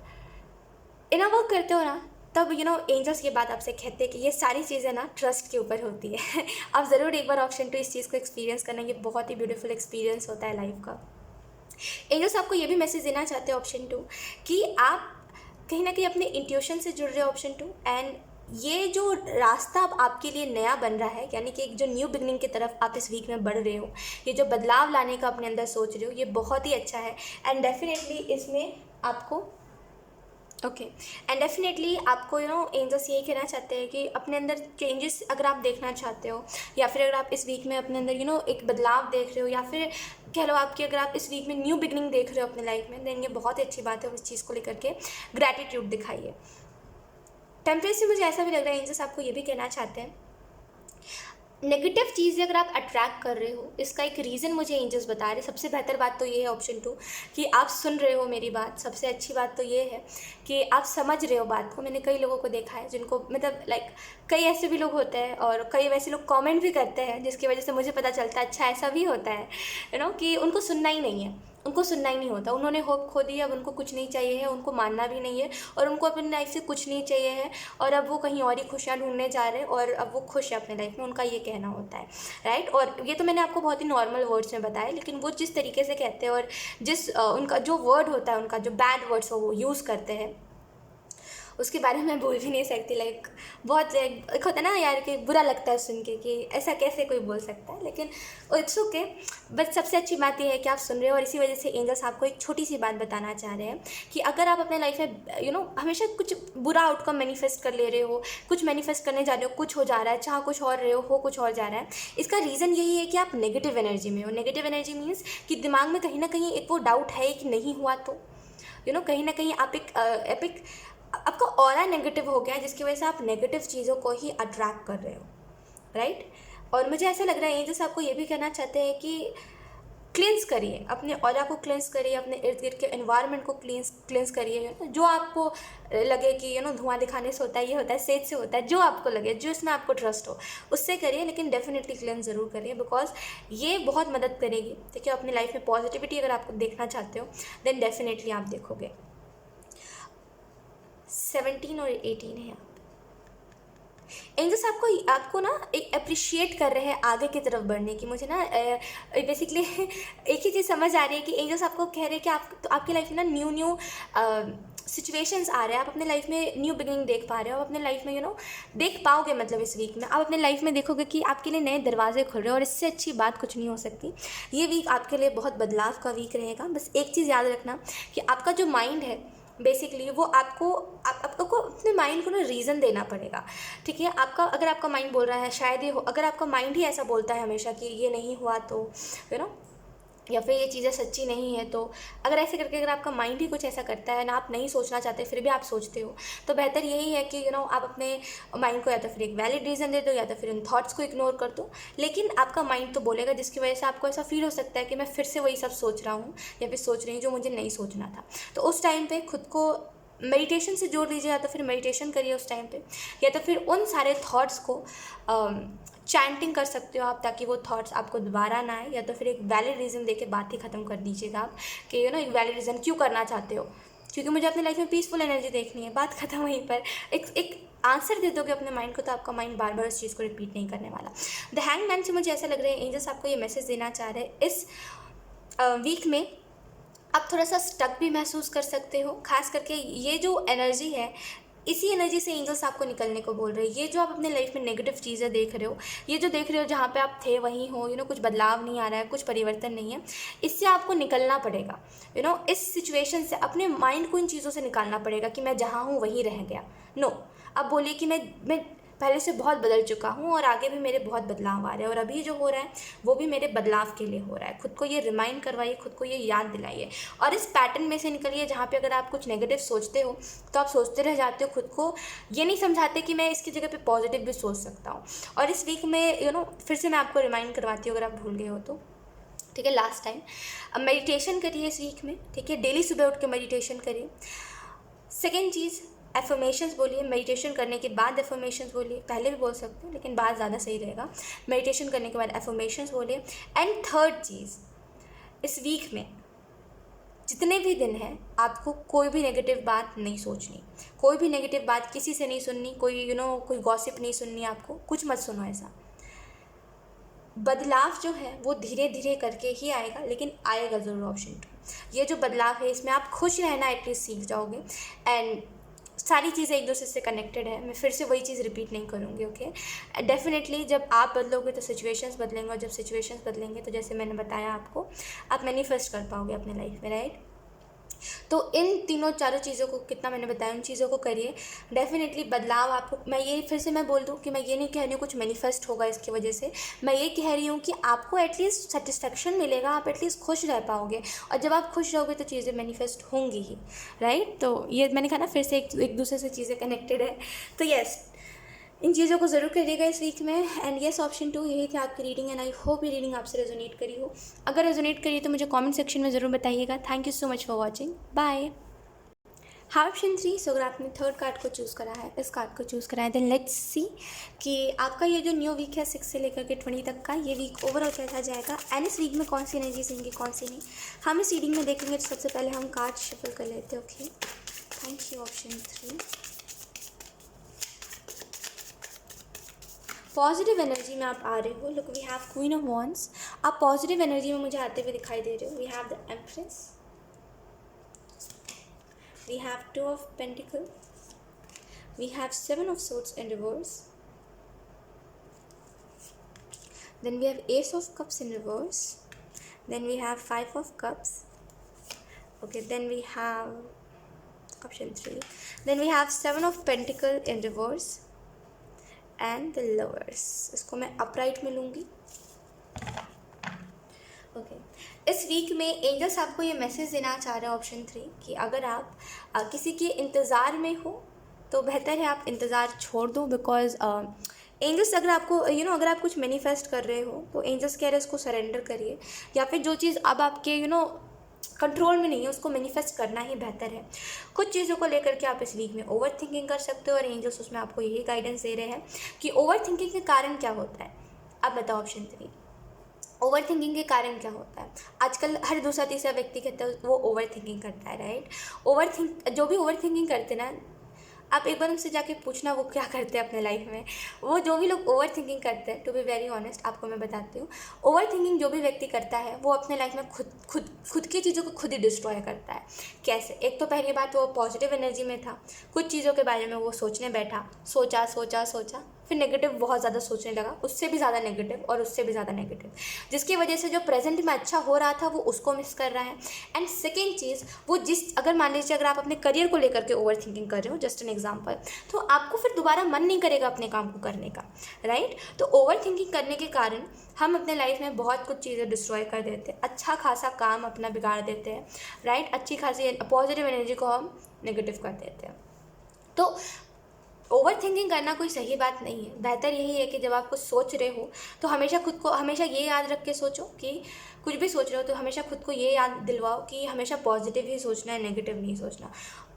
इनर वर्क करते हो ना, तब एंजल्स ये बात आपसे कहते हैं कि ये सारी चीज़ें ना ट्रस्ट के ऊपर होती है। आप ज़रूर एक बार ऑप्शन टू इस चीज़ को एक्सपीरियंस करना, ये बहुत ही ब्यूटीफुल एक्सपीरियंस होता है लाइफ का। एंजल्स आपको ये भी मैसेज देना चाहते हैं ऑप्शन टू कि आप कहीं ना कहीं अपने इंट्यूशन से जुड़ रहे हो ऑप्शन टू, एंड ये जो रास्ता अब आपके लिए नया बन रहा है, यानी कि एक जो न्यू बिगनिंग की तरफ आप इस वीक में बढ़ रहे हो, ये जो बदलाव लाने का अपने अंदर सोच रहे हो, ये बहुत ही अच्छा है। एंड डेफिनेटली इसमें आपको एंड डेफिनेटली आपको एंजल्स यही कहना चाहते हैं कि अपने अंदर चेंजेस अगर आप देखना चाहते हो, या फिर अगर आप इस वीक में अपने अंदर एक बदलाव देख रहे हो, या फिर कह लो आपकी अगर आप इस वीक में न्यू बिगनिंग देख रहे हो अपने लाइफ में, देन ये बहुत ही अच्छी बात है। उस चीज़ को लेकर के ग्रैटिट्यूड दिखाइए। टेम्परेट से मुझे ऐसा भी लग रहा है एंजल्स आपको ये भी कहना चाहते हैं, नेगेटिव चीज़ें अगर आप अट्रैक्ट कर रहे हो, इसका एक रीज़न मुझे एंजल्स बता रहे हैं। सबसे बेहतर बात तो ये है ऑप्शन टू कि आप सुन रहे हो मेरी बात। सबसे अच्छी बात तो ये है कि आप समझ रहे हो बात को। मैंने कई लोगों को देखा है जिनको मतलब कई ऐसे भी लोग होते हैं, और कई वैसे लोग कमेंट भी करते हैं, जिसकी वजह से मुझे पता चलता है अच्छा ऐसा भी होता है कि उनको सुनना ही नहीं है, उनको सुनना ही नहीं होता। उन्होंने होप खो दी, अब उनको कुछ नहीं चाहिए है, उनको मानना भी नहीं है, और उनको अपनी लाइफ से कुछ नहीं चाहिए है, और अब वो कहीं और ही खुशियाँ ढूंढने जा रहे हैं, और अब वो खुश है अपने लाइफ में, उनका ये कहना होता है, राइट। और ये तो मैंने आपको बहुत ही नॉर्मल वर्ड्स में बताया, लेकिन वो जिस तरीके से कहते हैं और जिस उनका जो वर्ड होता है, उनका जो बैड वर्ड्स वो यूज़ करते हैं, उसके बारे में मैं बोल भी नहीं सकती। बहुत एक होता है ना यार कि बुरा लगता है सुन के कि ऐसा कैसे कोई बोल सकता है, लेकिन इट्स ओके। बट सबसे अच्छी बात यह है कि आप सुन रहे हो, और इसी वजह से एंजल्स आपको एक छोटी सी बात बताना चाह रहे हैं कि अगर आप अपने लाइफ में हमेशा कुछ बुरा आउटकम मैनिफेस्ट कर ले रहे हो, कुछ मैनिफेस्ट करने जा रहे हो, कुछ हो जा रहा है, चाह कुछ और रहे हो कुछ और जा रहा है, इसका रीज़न यही है कि आप नेगेटिव एनर्जी में हो। नेगेटिव एनर्जी मीन्स कि दिमाग में कहीं ना कहीं एक वो डाउट है कि नहीं हुआ तो कहीं ना कहीं आप एक आपका ऑरा नेगेटिव हो गया है, जिसकी वजह से आप नेगेटिव चीज़ों को ही अट्रैक्ट कर रहे हो, राइट। और मुझे ऐसा लग रहा है एंजल्स आपको ये भी कहना चाहते हैं कि क्लींस करिए, अपने ऑरा को क्लींस करिए, अपने इर्द गिर्द के एनवायरनमेंट को क्लींस करिए। जो आपको लगे कि धुआं दिखाने से होता है, ये होता है, सेज से होता है, जो आपको लगे, जो इसमें आपको ट्रस्ट हो उससे करिए, लेकिन डेफिनेटली क्लींस ज़रूर करिए, बिकॉज ये बहुत मदद करेगी। ठीक है, अपनी लाइफ में पॉजिटिविटी अगर आपको देखना चाहते हो देन डेफिनेटली आप देखोगे। 17 और 18 है आप। एंजल्स आपको ना एक अप्रिशिएट कर रहे हैं आगे की तरफ बढ़ने की। मुझे ना बेसिकली एक ही चीज़ समझ आ रही है कि एंजल्स आपको कह रहे हैं कि आपकी लाइफ में ना न्यू सिचुएशंस आ रहे हैं, आप अपने लाइफ में न्यू बिगिनिंग देख पा रहे हो, आप अपने लाइफ में देख पाओगे। मतलब इस वीक में आप अपने लाइफ में देखोगे कि आपके लिए नए दरवाजे खुल रहे हैं, और इससे अच्छी बात कुछ नहीं हो सकती। ये वीक आपके लिए बहुत बदलाव का वीक रहेगा। बस एक चीज़ याद रखना कि आपका जो माइंड है बेसिकली वो आपको अपने माइंड को ना रीज़न देना पड़ेगा। ठीक है, अगर आपका माइंड बोल रहा है, शायद ये हो, अगर आपका माइंड ही ऐसा बोलता है हमेशा कि ये नहीं हुआ तो या फिर ये चीज़ें सच्ची नहीं है, तो अगर ऐसे करके अगर आपका माइंड ही कुछ ऐसा करता है ना, आप नहीं सोचना चाहते फिर भी आप सोचते हो, तो बेहतर यही है कि आप अपने माइंड को या तो फिर एक वैलिड रीज़न दे दो या तो फिर उन थॉट्स को इग्नोर कर दो। लेकिन आपका माइंड तो बोलेगा, जिसकी वजह से आपको ऐसा फील हो सकता है कि मैं फिर से वही सब सोच रहा हूँ या फिर सोच रही हूँ जो मुझे नहीं सोचना था। तो उस टाइम पर खुद को मेडिटेशन से जोड़ लीजिए, या तो फिर मेडिटेशन करिए उस टाइम पे, या तो फिर उन सारे थॉट्स को चैंटिंग कर सकते हो आप, ताकि वो थॉट्स आपको दोबारा ना आए, या तो फिर एक वैलिड रीज़न देके बात ही ख़त्म कर दीजिएगा आप कि एक वैलिड रीज़न क्यों करना चाहते हो, क्योंकि मुझे अपनी लाइफ में पीसफुल एनर्जी देखनी है, बात ख़त्म वहीं पर। एक आंसर दे दोगे अपने माइंड को, तो आपका माइंड बार बार उस चीज़ को रिपीट नहीं करने वाला। द हैंगमैन से मुझे ऐसा लग रहा है एंजल्स आपको ये मैसेज देना चाह रहे हैं इस वीक में आप थोड़ा सा स्टक भी महसूस कर सकते हो। खास करके ये जो एनर्जी है, इसी एनर्जी से एंजल्स आपको निकलने को बोल रहे हैं। ये जो आप अपने लाइफ में नेगेटिव चीज़ें देख रहे हो, ये जो देख रहे हो जहाँ पे आप थे वहीं हो, कुछ बदलाव नहीं आ रहा है, कुछ परिवर्तन नहीं है, इससे आपको निकलना पड़ेगा। इस सिचुएशन से अपने माइंड को इन चीज़ों से निकालना पड़ेगा कि मैं जहाँ हूँ वहीं रह गया। नो, अब बोलिए कि मैं पहले से बहुत बदल चुका हूँ और आगे भी मेरे बहुत बदलाव आ रहे हैं, और अभी जो हो रहा है वो भी मेरे बदलाव के लिए हो रहा है। खुद को ये रिमाइंड करवाइए, खुद को ये याद दिलाइए, और इस पैटर्न में से निकलिए जहाँ पे अगर आप कुछ नेगेटिव सोचते हो तो आप सोचते रह जाते हो, खुद को ये नहीं समझाते कि मैं इसकी जगह पे पॉजिटिव भी सोच सकता हूँ। और इस वीक में फिर से मैं आपको रिमाइंड करवाती हूँ, अगर आप भूल गए हो तो। ठीक है, लास्ट टाइम अब मेडिटेशन करिए इस वीक में। ठीक है, डेली सुबह उठ के मेडिटेशन करिए। सेकेंड चीज़, एफर्मेशंस बोलिए। मेडिटेशन करने के बाद एफर्मेशंस बोलिए, पहले भी बोल सकते हो लेकिन बाद ज़्यादा सही रहेगा। मेडिटेशन करने के बाद एफर्मेशंस बोलिए। एंड थर्ड चीज़, इस वीक में जितने भी दिन हैं आपको कोई भी नेगेटिव बात नहीं सोचनी, कोई भी नेगेटिव बात किसी से नहीं सुननी, कोई गॉसिप नहीं सुननी, आपको कुछ मत सुनो ऐसा। बदलाव जो है वो धीरे धीरे करके ही आएगा, लेकिन आएगा ज़रूर। ऑप्शन 2, ये जो बदलाव है इसमें आप खुश रहना एटलीस्ट सीख जाओगे। एंड सारी चीज़ें एक दूसरे से कनेक्टेड है, मैं फिर से वही चीज़ रिपीट नहीं करूँगी। ओके, डेफिनेटली जब आप बदलोगे तो सिचुएशंस बदलेंगे, और जब सिचुएशंस बदलेंगे तो जैसे मैंने बताया आपको, आप मैनिफेस्ट कर पाओगे अपने लाइफ में, राइट। तो इन तीनों चारों चीज़ों को, कितना मैंने बताया, उन चीज़ों को करिए। डेफिनेटली बदलाव आपको, मैं बोल दूँ कि मैं ये नहीं कह रही हूँ कुछ मैनिफेस्ट होगा इसकी वजह से, मैं ये कह रही हूँ कि आपको एटलीस्ट सेटिस्फेक्शन मिलेगा, आप एटलीस्ट खुश रह पाओगे, और जब आप खुश रहोगे तो चीज़ें मैनिफेस्ट होंगी ही, राइट। तो ये मैंने कहा ना, फिर से एक दूसरे से चीज़ें कनेक्टेड है। तो यस, इन चीज़ों को ज़रूर करिएगा इस वीक में। एंड येस, ऑप्शन 2 यही थी आपकी रीडिंग, एंड आई होप ये रीडिंग आपसे रेजोनेट करी हो। अगर रेजोनेट करी तो मुझे कमेंट सेक्शन में ज़रूर बताइएगा। Thank you so much for watching, bye. हाँ, ऑप्शन 3, सो अगर आपने थर्ड कार्ड को चूज़ करा है, इस कार्ड को चूज़ करा है, देन लेट्स सी कि आपका ये जो न्यू वीक है 6 से लेकर के 20 तक का, ये वीक ओवरऑल कैसा जाएगा, एंड इस वीक में कौन सी एनर्जीज होंगी, कौन सी नहीं, हम इस रीडिंग में देखेंगे। तो सबसे पहले हम कार्ड शफल कर लेते हैं। Okay, thank you option 3। Positive energy में आप आ रहे हो। Look, we have queen of wands, आप पॉजिटिव एनर्जी में मुझे आते हुए दिखाई दे रहे हो। We have the empress, we have 2 of Pentacles, we have 7 of Swords in reverse, then we have Ace of Cups in reverse, then we have 5 of Cups. Okay, then we have option 3, then we have 7 of Pentacles in reverse and the Lovers. इसको मैं upright में लूँगी। ओके, इस वीक में एंजल्स आपको ये मैसेज देना चाह रहे हैं ऑप्शन 3 कि अगर आप किसी के इंतज़ार में हो तो बेहतर है आप इंतज़ार छोड़ दो, बिकॉज एंजल्स अगर आपको अगर आप कुछ मैनिफेस्ट कर रहे हो तो एंजल्स कह रहे हैं उसको सरेंडर करिए, या फिर जो चीज़ अब आपके कंट्रोल में नहीं है उसको मैनिफेस्ट करना ही बेहतर है। कुछ चीज़ों को लेकर के आप इस वीक में ओवर थिंकिंग कर सकते हो, और एंजल्स उसमें आपको यही गाइडेंस दे रहे हैं कि ओवर थिंकिंग के कारण क्या होता है। अब बताओ ऑप्शन 3, ओवर थिंकिंग के कारण क्या होता है। आजकल हर दूसरा तीसरा व्यक्ति कहता है वो ओवर थिंकिंग करता है, राइट। जो भी ओवर थिंकिंग करते ना, आप एक बार उनसे जाके पूछना वो क्या करते हैं अपने लाइफ में। वो जो भी लोग ओवर थिंकिंग करते हैं, टू बी वेरी ऑनेस्ट आपको मैं बताती हूँ, ओवर थिंकिंग जो भी व्यक्ति करता है वो अपने लाइफ में खुद की चीज़ों को खुद ही डिस्ट्रॉय करता है। कैसे? एक तो पहली बात, वो पॉजिटिव एनर्जी में था, कुछ चीज़ों के बारे में वो सोचने बैठा, सोचा सोचा सोचा, फिर नेगेटिव बहुत ज़्यादा सोचने लगा, उससे भी ज़्यादा नेगेटिव और उससे भी ज़्यादा नेगेटिव, जिसकी वजह से जो प्रेजेंट में अच्छा हो रहा था वो उसको मिस कर रहा है। एंड सेकेंड चीज़, वो अगर मान लीजिए अगर आप अपने करियर को लेकर के ओवर थिंकिंग कर रहे हो, जस्ट एन एग्जाम्पल, तो आपको फिर दोबारा मन नहीं करेगा अपने काम को करने का, राइट। तो ओवर थिंकिंग करने के कारण हम अपने लाइफ में बहुत कुछ चीज़ें डिस्ट्रॉय कर देते हैं, अच्छा खासा काम अपना बिगाड़ देते हैं, राइट। अच्छी खासी पॉजिटिव एनर्जी को हम नेगेटिव कर देते हैं। तो ओवर थिंकिंग करना कोई सही बात नहीं है। बेहतर यही है कि जब आप कुछ सोच रहे हो तो हमेशा ये याद रख के सोचो कि कुछ भी सोच रहे हो तो हमेशा खुद को ये याद दिलवाओ कि हमेशा पॉजिटिव ही सोचना है, नेगेटिव नहीं सोचना।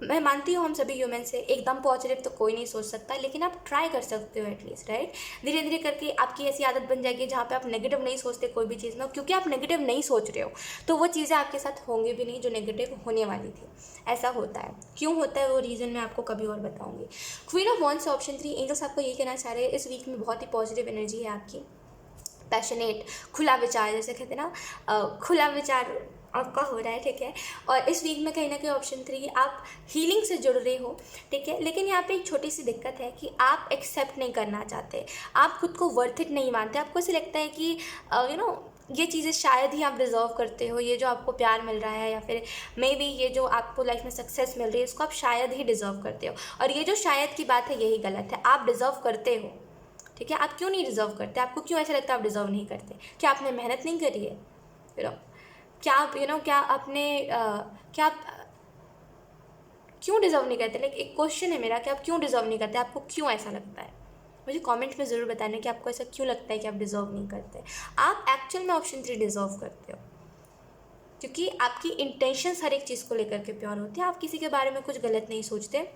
मैं मानती हूँ हम सभी ह्यूमन से एकदम पॉजिटिव तो कोई नहीं सोच सकता, लेकिन आप ट्राई कर सकते हो एटलीस्ट, राइट। धीरे धीरे करके आपकी ऐसी आदत बन जाएगी जहाँ पे आप नेगेटिव नहीं सोचते कोई भी चीज़ में, क्योंकि आप नेगेटिव नहीं सोच रहे हो तो वो चीज़ें आपके साथ होंगी भी नहीं जो नेगेटिव होने वाली थी। ऐसा होता है, क्यों होता है वो रीज़न मैं आपको कभी और बताऊँगी। Queen of wands option 3, angels आपको ये कहना चाह रहे हैं इस वीक में बहुत ही पॉजिटिव एनर्जी है आपकी, पैशनेट, खुला विचार, जैसे कहते हैं ना, खुला विचार आपका हो रहा है, ठीक है। और इस वीक में कहीं ना कहीं ऑप्शन 3 आप हीलिंग से जुड़ रहे हो, ठीक है। लेकिन यहाँ पे एक छोटी सी दिक्कत है कि आप एक्सेप्ट नहीं करना चाहते, आप खुद को वर्थ इट नहीं मानते। आपको ऐसे लगता है कि ये चीज़ें शायद ही आप डिज़र्व करते हो, ये जो आपको प्यार मिल रहा है या फिर मे बी ये जो आपको लाइफ में सक्सेस मिल रही है इसको आप शायद ही डिज़र्व करते हो। और ये जो शायद की बात है यही गलत है, आप डिज़र्व करते हो, ठीक है। आप क्यों नहीं डिज़र्व करते? आपको क्यों ऐसा लगता है आप डिज़र्व नहीं करते? क्या आपने मेहनत नहीं करी है? क्या आप क्या आपने क्या आप क्यों डिज़र्व नहीं करते? लाइक एक क्वेश्चन है मेरा कि आप क्यों डिज़र्व नहीं करते? आपको क्यों ऐसा लगता है? मुझे कमेंट में ज़रूर बताना कि आपको ऐसा क्यों लगता है कि आप डिज़र्व नहीं करते। आप एक्चुअल में ऑप्शन 3 डिज़र्व करते हो, क्योंकि आपकी इंटेंशंस हर एक चीज़ को लेकर के प्योर होती है। आप किसी के बारे में कुछ गलत नहीं सोचते।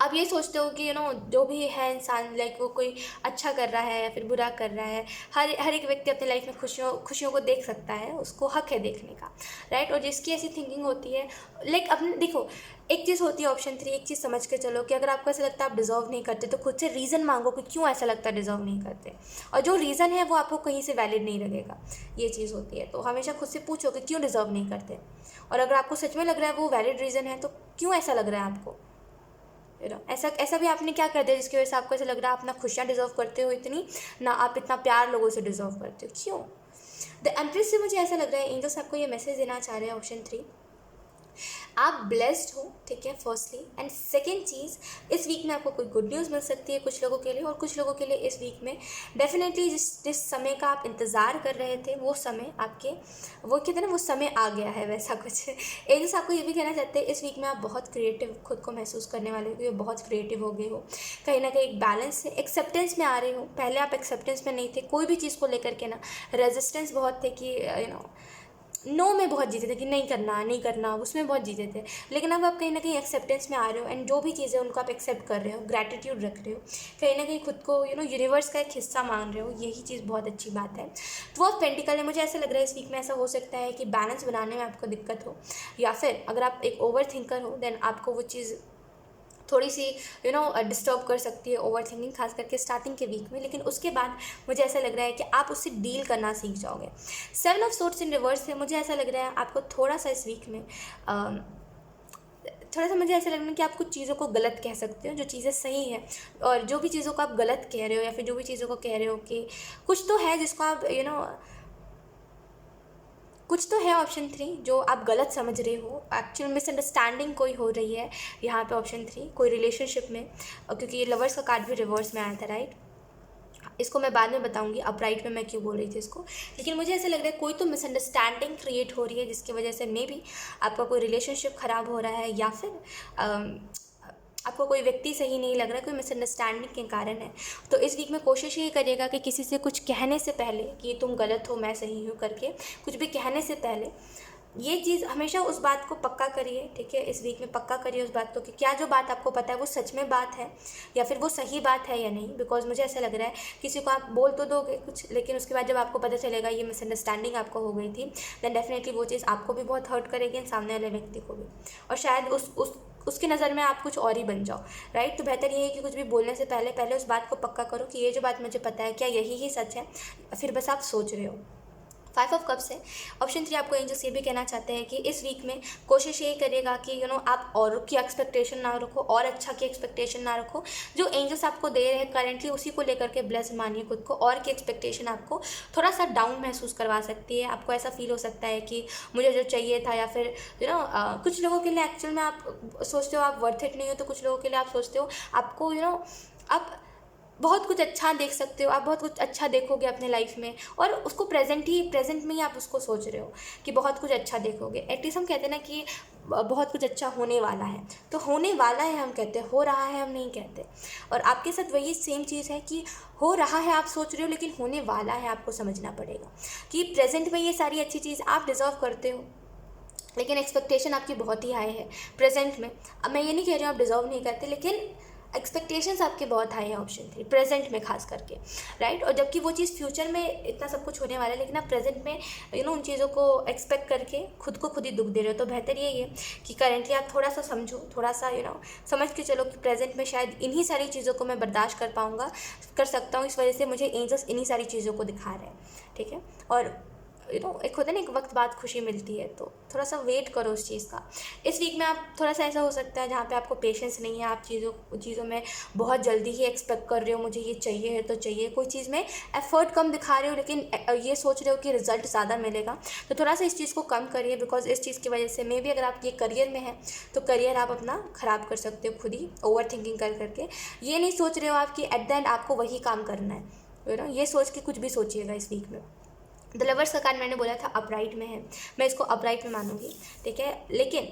आप ये सोचते हो कि जो भी है इंसान, लाइक वो कोई अच्छा कर रहा है या फिर बुरा कर रहा है, हर एक व्यक्ति अपनी लाइफ में खुशियों को देख सकता है, उसको हक है देखने का, राइट। और जिसकी ऐसी थिंकिंग होती है, लाइक अपने देखो, एक चीज़ होती है ऑप्शन 3, एक चीज़ समझ के चलो कि अगर आपको ऐसा लगता है आप डिज़र्व नहीं करते तो खुद से रीज़न मांगो कि क्यों ऐसा लगता है डिज़र्व नहीं करते, और जो रीज़न है वो आपको कहीं से वैलिड नहीं लगेगा। ये चीज़ होती है, तो हमेशा खुद से पूछो कि क्यों डिज़र्व नहीं करते, और अगर आपको सच में लग रहा है वो वैलिड रीज़न है तो क्यों ऐसा लग रहा है आपको। ऐसा भी आपने क्या कर दिया जिसकी वजह से आपको ऐसा लग रहा है आप ना खुशियाँ डिज़र्व करते हो इतनी, ना आप इतना प्यार लोगों से डिज़र्व करते हो, क्यों। द एम्प्रेस से मुझे ऐसा लग रहा है एंजल्स आपको ये मैसेज देना चाह रहे हैं ऑप्शन 3, आप ब्लेस्ड हो, ठीक है, फर्स्टली। एंड सेकेंड चीज़, इस वीक में आपको कोई गुड न्यूज़ मिल सकती है कुछ लोगों के लिए, और कुछ लोगों के लिए इस वीक में डेफिनेटली जिस समय का आप इंतज़ार कर रहे थे वो समय आपके, वो कहते हैं ना, वो समय आ गया है, वैसा कुछ। एंजल्स आपको ये भी कहना चाहते हैं इस वीक में आप बहुत क्रिएटिव खुद को महसूस करने वाले हो, बहुत क्रिएटिव हो गए हो, कहीं ना कहीं एक बैलेंस से एक्सेप्टेंस में आ रहे हो। पहले आप एक्सेप्टेंस में नहीं थे, कोई भी चीज़ को लेकर के ना रेजिस्टेंस बहुत थे कि नो में बहुत जीते थे कि नहीं करना, उसमें बहुत जीते थे। लेकिन अब आप कहीं ना कहीं एक्सेप्टेंस में आ रहे हो, एंड जो भी चीज़ें उनको आप एक्सेप्ट कर रहे हो, ग्रैटिट्यूड रख रहे हो, कहीं ना कहीं खुद को यूनिवर्स का एक हिस्सा मान रहे हो, यही चीज़ बहुत अच्छी बात है। तो वो पेंटिकल है, मुझे ऐसा लग रहा है इस वीक में ऐसा हो सकता है कि बैलेंस बनाने में आपको दिक्कत हो, या फिर अगर आप एक ओवर थिंकर हो देन आपको वो चीज़ थोड़ी सी डिस्टर्ब कर सकती है, ओवर थिंकिंग, खास करके स्टार्टिंग के वीक में। लेकिन उसके बाद मुझे ऐसा लग रहा है कि आप उससे डील करना सीख जाओगे। 7 ऑफ सोर्ड्स इन रिवर्स है, मुझे ऐसा लग रहा है आपको थोड़ा सा इस वीक में थोड़ा सा मुझे ऐसा लग रहा है कि आप कुछ चीज़ों को गलत कह सकते हो जो चीज़ें सही है, और जो भी चीज़ों को आप गलत कह रहे हो या फिर जो भी चीज़ों को कह रहे हो कि कुछ तो है जिसको आप कुछ तो है ऑप्शन 3 जो आप गलत समझ रहे हो, एक्चुअल मिसअंडरस्टैंडिंग कोई हो रही है यहाँ पे ऑप्शन 3, कोई रिलेशनशिप में, क्योंकि ये लवर्स का कार्ड भी रिवर्स में आया था, राइट। इसको मैं बाद में बताऊंगी अपराइट में मैं क्यों बोल रही थी इसको, लेकिन मुझे ऐसा लग रहा है कोई तो मिसअंडरस्टैंडिंग क्रिएट हो रही है जिसकी वजह से मे बी आपका कोई रिलेशनशिप ख़राब हो रहा है, या फिर आपको कोई व्यक्ति सही नहीं लग रहा, कोई मिसअंडरस्टैंडिंग के कारण है। तो इस वीक में कोशिश ये करिएगा कि किसी से कुछ कहने से पहले कि तुम गलत हो मैं सही हूँ करके कुछ भी कहने से पहले ये चीज़ हमेशा उस बात को पक्का करिए, ठीक है। इस वीक में पक्का करिए उस बात को कि क्या जो बात आपको पता है वो सच में बात है या फिर वो सही बात है या नहीं। बिकॉज मुझे ऐसा लग रहा है किसी को आप बोल तो दोगे कुछ, लेकिन उसके बाद जब आपको पता चलेगा ये मिसअंडरस्टैंडिंग आपको हो गई थी, दैन डेफिनेटली वो चीज़ आपको भी बहुत हर्ट करेगी और सामने वाले व्यक्ति को भी, और शायद उसकी नज़र में आप कुछ और ही बन जाओ, राइट। तो बेहतर ये है कि कुछ भी बोलने से पहले उस बात को पक्का करो कि ये जो बात मुझे पता है क्या यही ही सच है, फिर बस आप सोच रहे हो। 5 ऑफ कप्स है। ऑप्शन 3 आपको एंजल्स ये भी कहना चाहते हैं कि इस वीक में कोशिश यही करिएगा कि आप और की एक्सपेक्टेशन ना रखो, और अच्छा की एक्सपेक्टेशन ना रखो। जो एंजल्स आपको दे रहे हैं करेंटली उसी को लेकर के ब्लेस्ड मानिए खुद को। और की एक्सपेक्टेशन आपको थोड़ा सा डाउन महसूस करवा सकती है। आपको ऐसा फील हो सकता है कि मुझे जो चाहिए था, या फिर कुछ लोगों के लिए एक्चुअल में आप सोचते हो आप वर्थ इट नहीं हो, तो कुछ लोगों के लिए आप सोचते हो आपको आप बहुत कुछ अच्छा देख सकते हो, आप बहुत कुछ अच्छा देखोगे अपने लाइफ में, और उसको प्रेजेंट में ही आप उसको सोच रहे हो कि बहुत कुछ अच्छा देखोगे। एटलीस्ट हम कहते हैं ना कि बहुत कुछ अच्छा होने वाला है, तो होने वाला है हम कहते हैं, हो रहा है हम नहीं कहते। और आपके साथ वही सेम चीज़ है कि हो रहा है आप सोच रहे हो, लेकिन होने वाला है आपको समझना पड़ेगा कि प्रेजेंट में ये सारी अच्छी चीज़ आप डिज़र्व करते हो, लेकिन एक्सपेक्टेशन आपकी बहुत ही हाई है प्रेजेंट में। अब मैं ये नहीं कह रही हूँ आप डिज़र्व नहीं करते, लेकिन एक्सपेक्टेशंस आपके बहुत हाई है ऑप्शन 3 प्रेजेंट में खास करके, राइट। और जबकि वो चीज़ फ्यूचर में इतना सब कुछ होने वाला है, लेकिन आप प्रेजेंट में उन चीज़ों को एक्सपेक्ट करके खुद को खुद ही दुख दे रहे हो। तो बेहतर यही है कि करेंटली आप थोड़ा सा समझो, थोड़ा सा समझ के चलो कि प्रेजेंट में शायद इन्हीं सारी चीज़ों को मैं बर्दाश्त कर सकता हूँ, इस वजह से मुझे एंजल्स इन्हीं सारी चीज़ों को दिखा रहे हैं, ठीक है। और एक होता है ना एक वक्त बाद खुशी मिलती है, तो थोड़ा सा वेट करो उस चीज़ का। इस वीक में आप थोड़ा सा ऐसा हो सकता है जहाँ पे आपको पेशेंस नहीं है, आप चीज़ों में बहुत जल्दी ही एक्सपेक्ट कर रहे हो, मुझे ये चाहिए है तो चाहिए। कोई चीज़ में एफर्ट कम दिखा रहे हो, लेकिन ये सोच रहे हो कि रिजल्ट ज़्यादा मिलेगा, तो थोड़ा सा इस चीज़ को कम करिए। बिकॉज इस चीज़ की वजह से मे बी अगर आप ये करियर में है तो करियर आप अपना ख़राब कर सकते हो खुद ही, ओवर थिंकिंग करके। ये नहीं सोच रहे हो आप कि एट द एंड आपको वही काम करना है, ये सोच के कुछ भी सोचिएगा इस वीक में। द लवर्स का कार्ड मैंने बोला था अपराइट में है, मैं इसको अपराइट में मानूंगी, ठीक है। लेकिन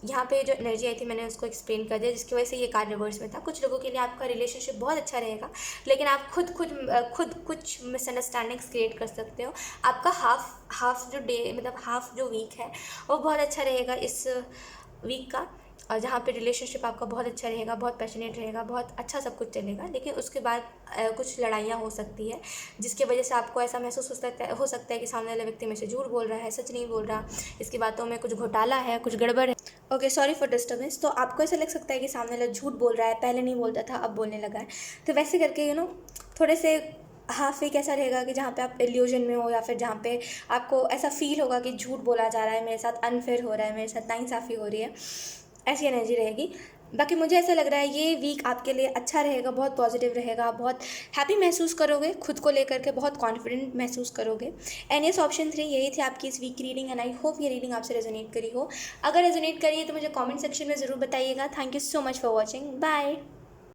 यहाँ पे जो एनर्जी आई थी मैंने उसको एक्सप्लेन कर दिया, जिसकी वजह से ये कार्ड रिवर्स में था। कुछ लोगों के लिए आपका रिलेशनशिप बहुत अच्छा रहेगा, लेकिन आप खुद कुछ मिसअंडरस्टैंडिंग्स क्रिएट कर सकते हो। आपका हाफ जो डे मतलब हाफ जो वीक है वो बहुत अच्छा रहेगा इस वीक का, और जहाँ पे रिलेशनशिप आपका बहुत अच्छा रहेगा, बहुत पैशनेट रहेगा, बहुत अच्छा सब कुछ चलेगा। लेकिन उसके बाद कुछ लड़ाइयाँ हो सकती है, जिसकी वजह से आपको ऐसा महसूस हो सकता है कि सामने वाला व्यक्ति में से झूठ बोल रहा है, सच नहीं बोल रहा, इसकी बातों में कुछ घोटाला है, कुछ गड़बड़ है। Okay, sorry for disturbance. तो आपको ऐसा लग सकता है कि सामने वाला झूठ बोल रहा है, पहले नहीं बोलता था अब बोलने लगा है। तो वैसे करके थोड़े से हाफ वीक ऐसा रहेगा कि जहाँ पे आप इल्यूजन में हो, या फिर जहाँ पे आपको ऐसा फील होगा कि झूठ बोला जा रहा है, मेरे साथ अनफेयर हो रहा है, मेरे साथ नाइंसाफ़ी हो रही है, ऐसी एनर्जी रहेगी। बाकी मुझे ऐसा लग रहा है ये वीक आपके लिए अच्छा रहेगा, बहुत पॉजिटिव रहेगा, बहुत हैप्पी महसूस करोगे खुद को लेकर के, बहुत कॉन्फिडेंट महसूस करोगे। एंड यस, ऑप्शन 3 यही थी आपकी इस वीक की रीडिंग, एंड आई होप ये रीडिंग आपसे रेजोनेट करी हो। अगर रेजोनेट करी है तो मुझे कमेंट सेक्शन में ज़रूर बताइएगा। Thank you so much for watching, bye.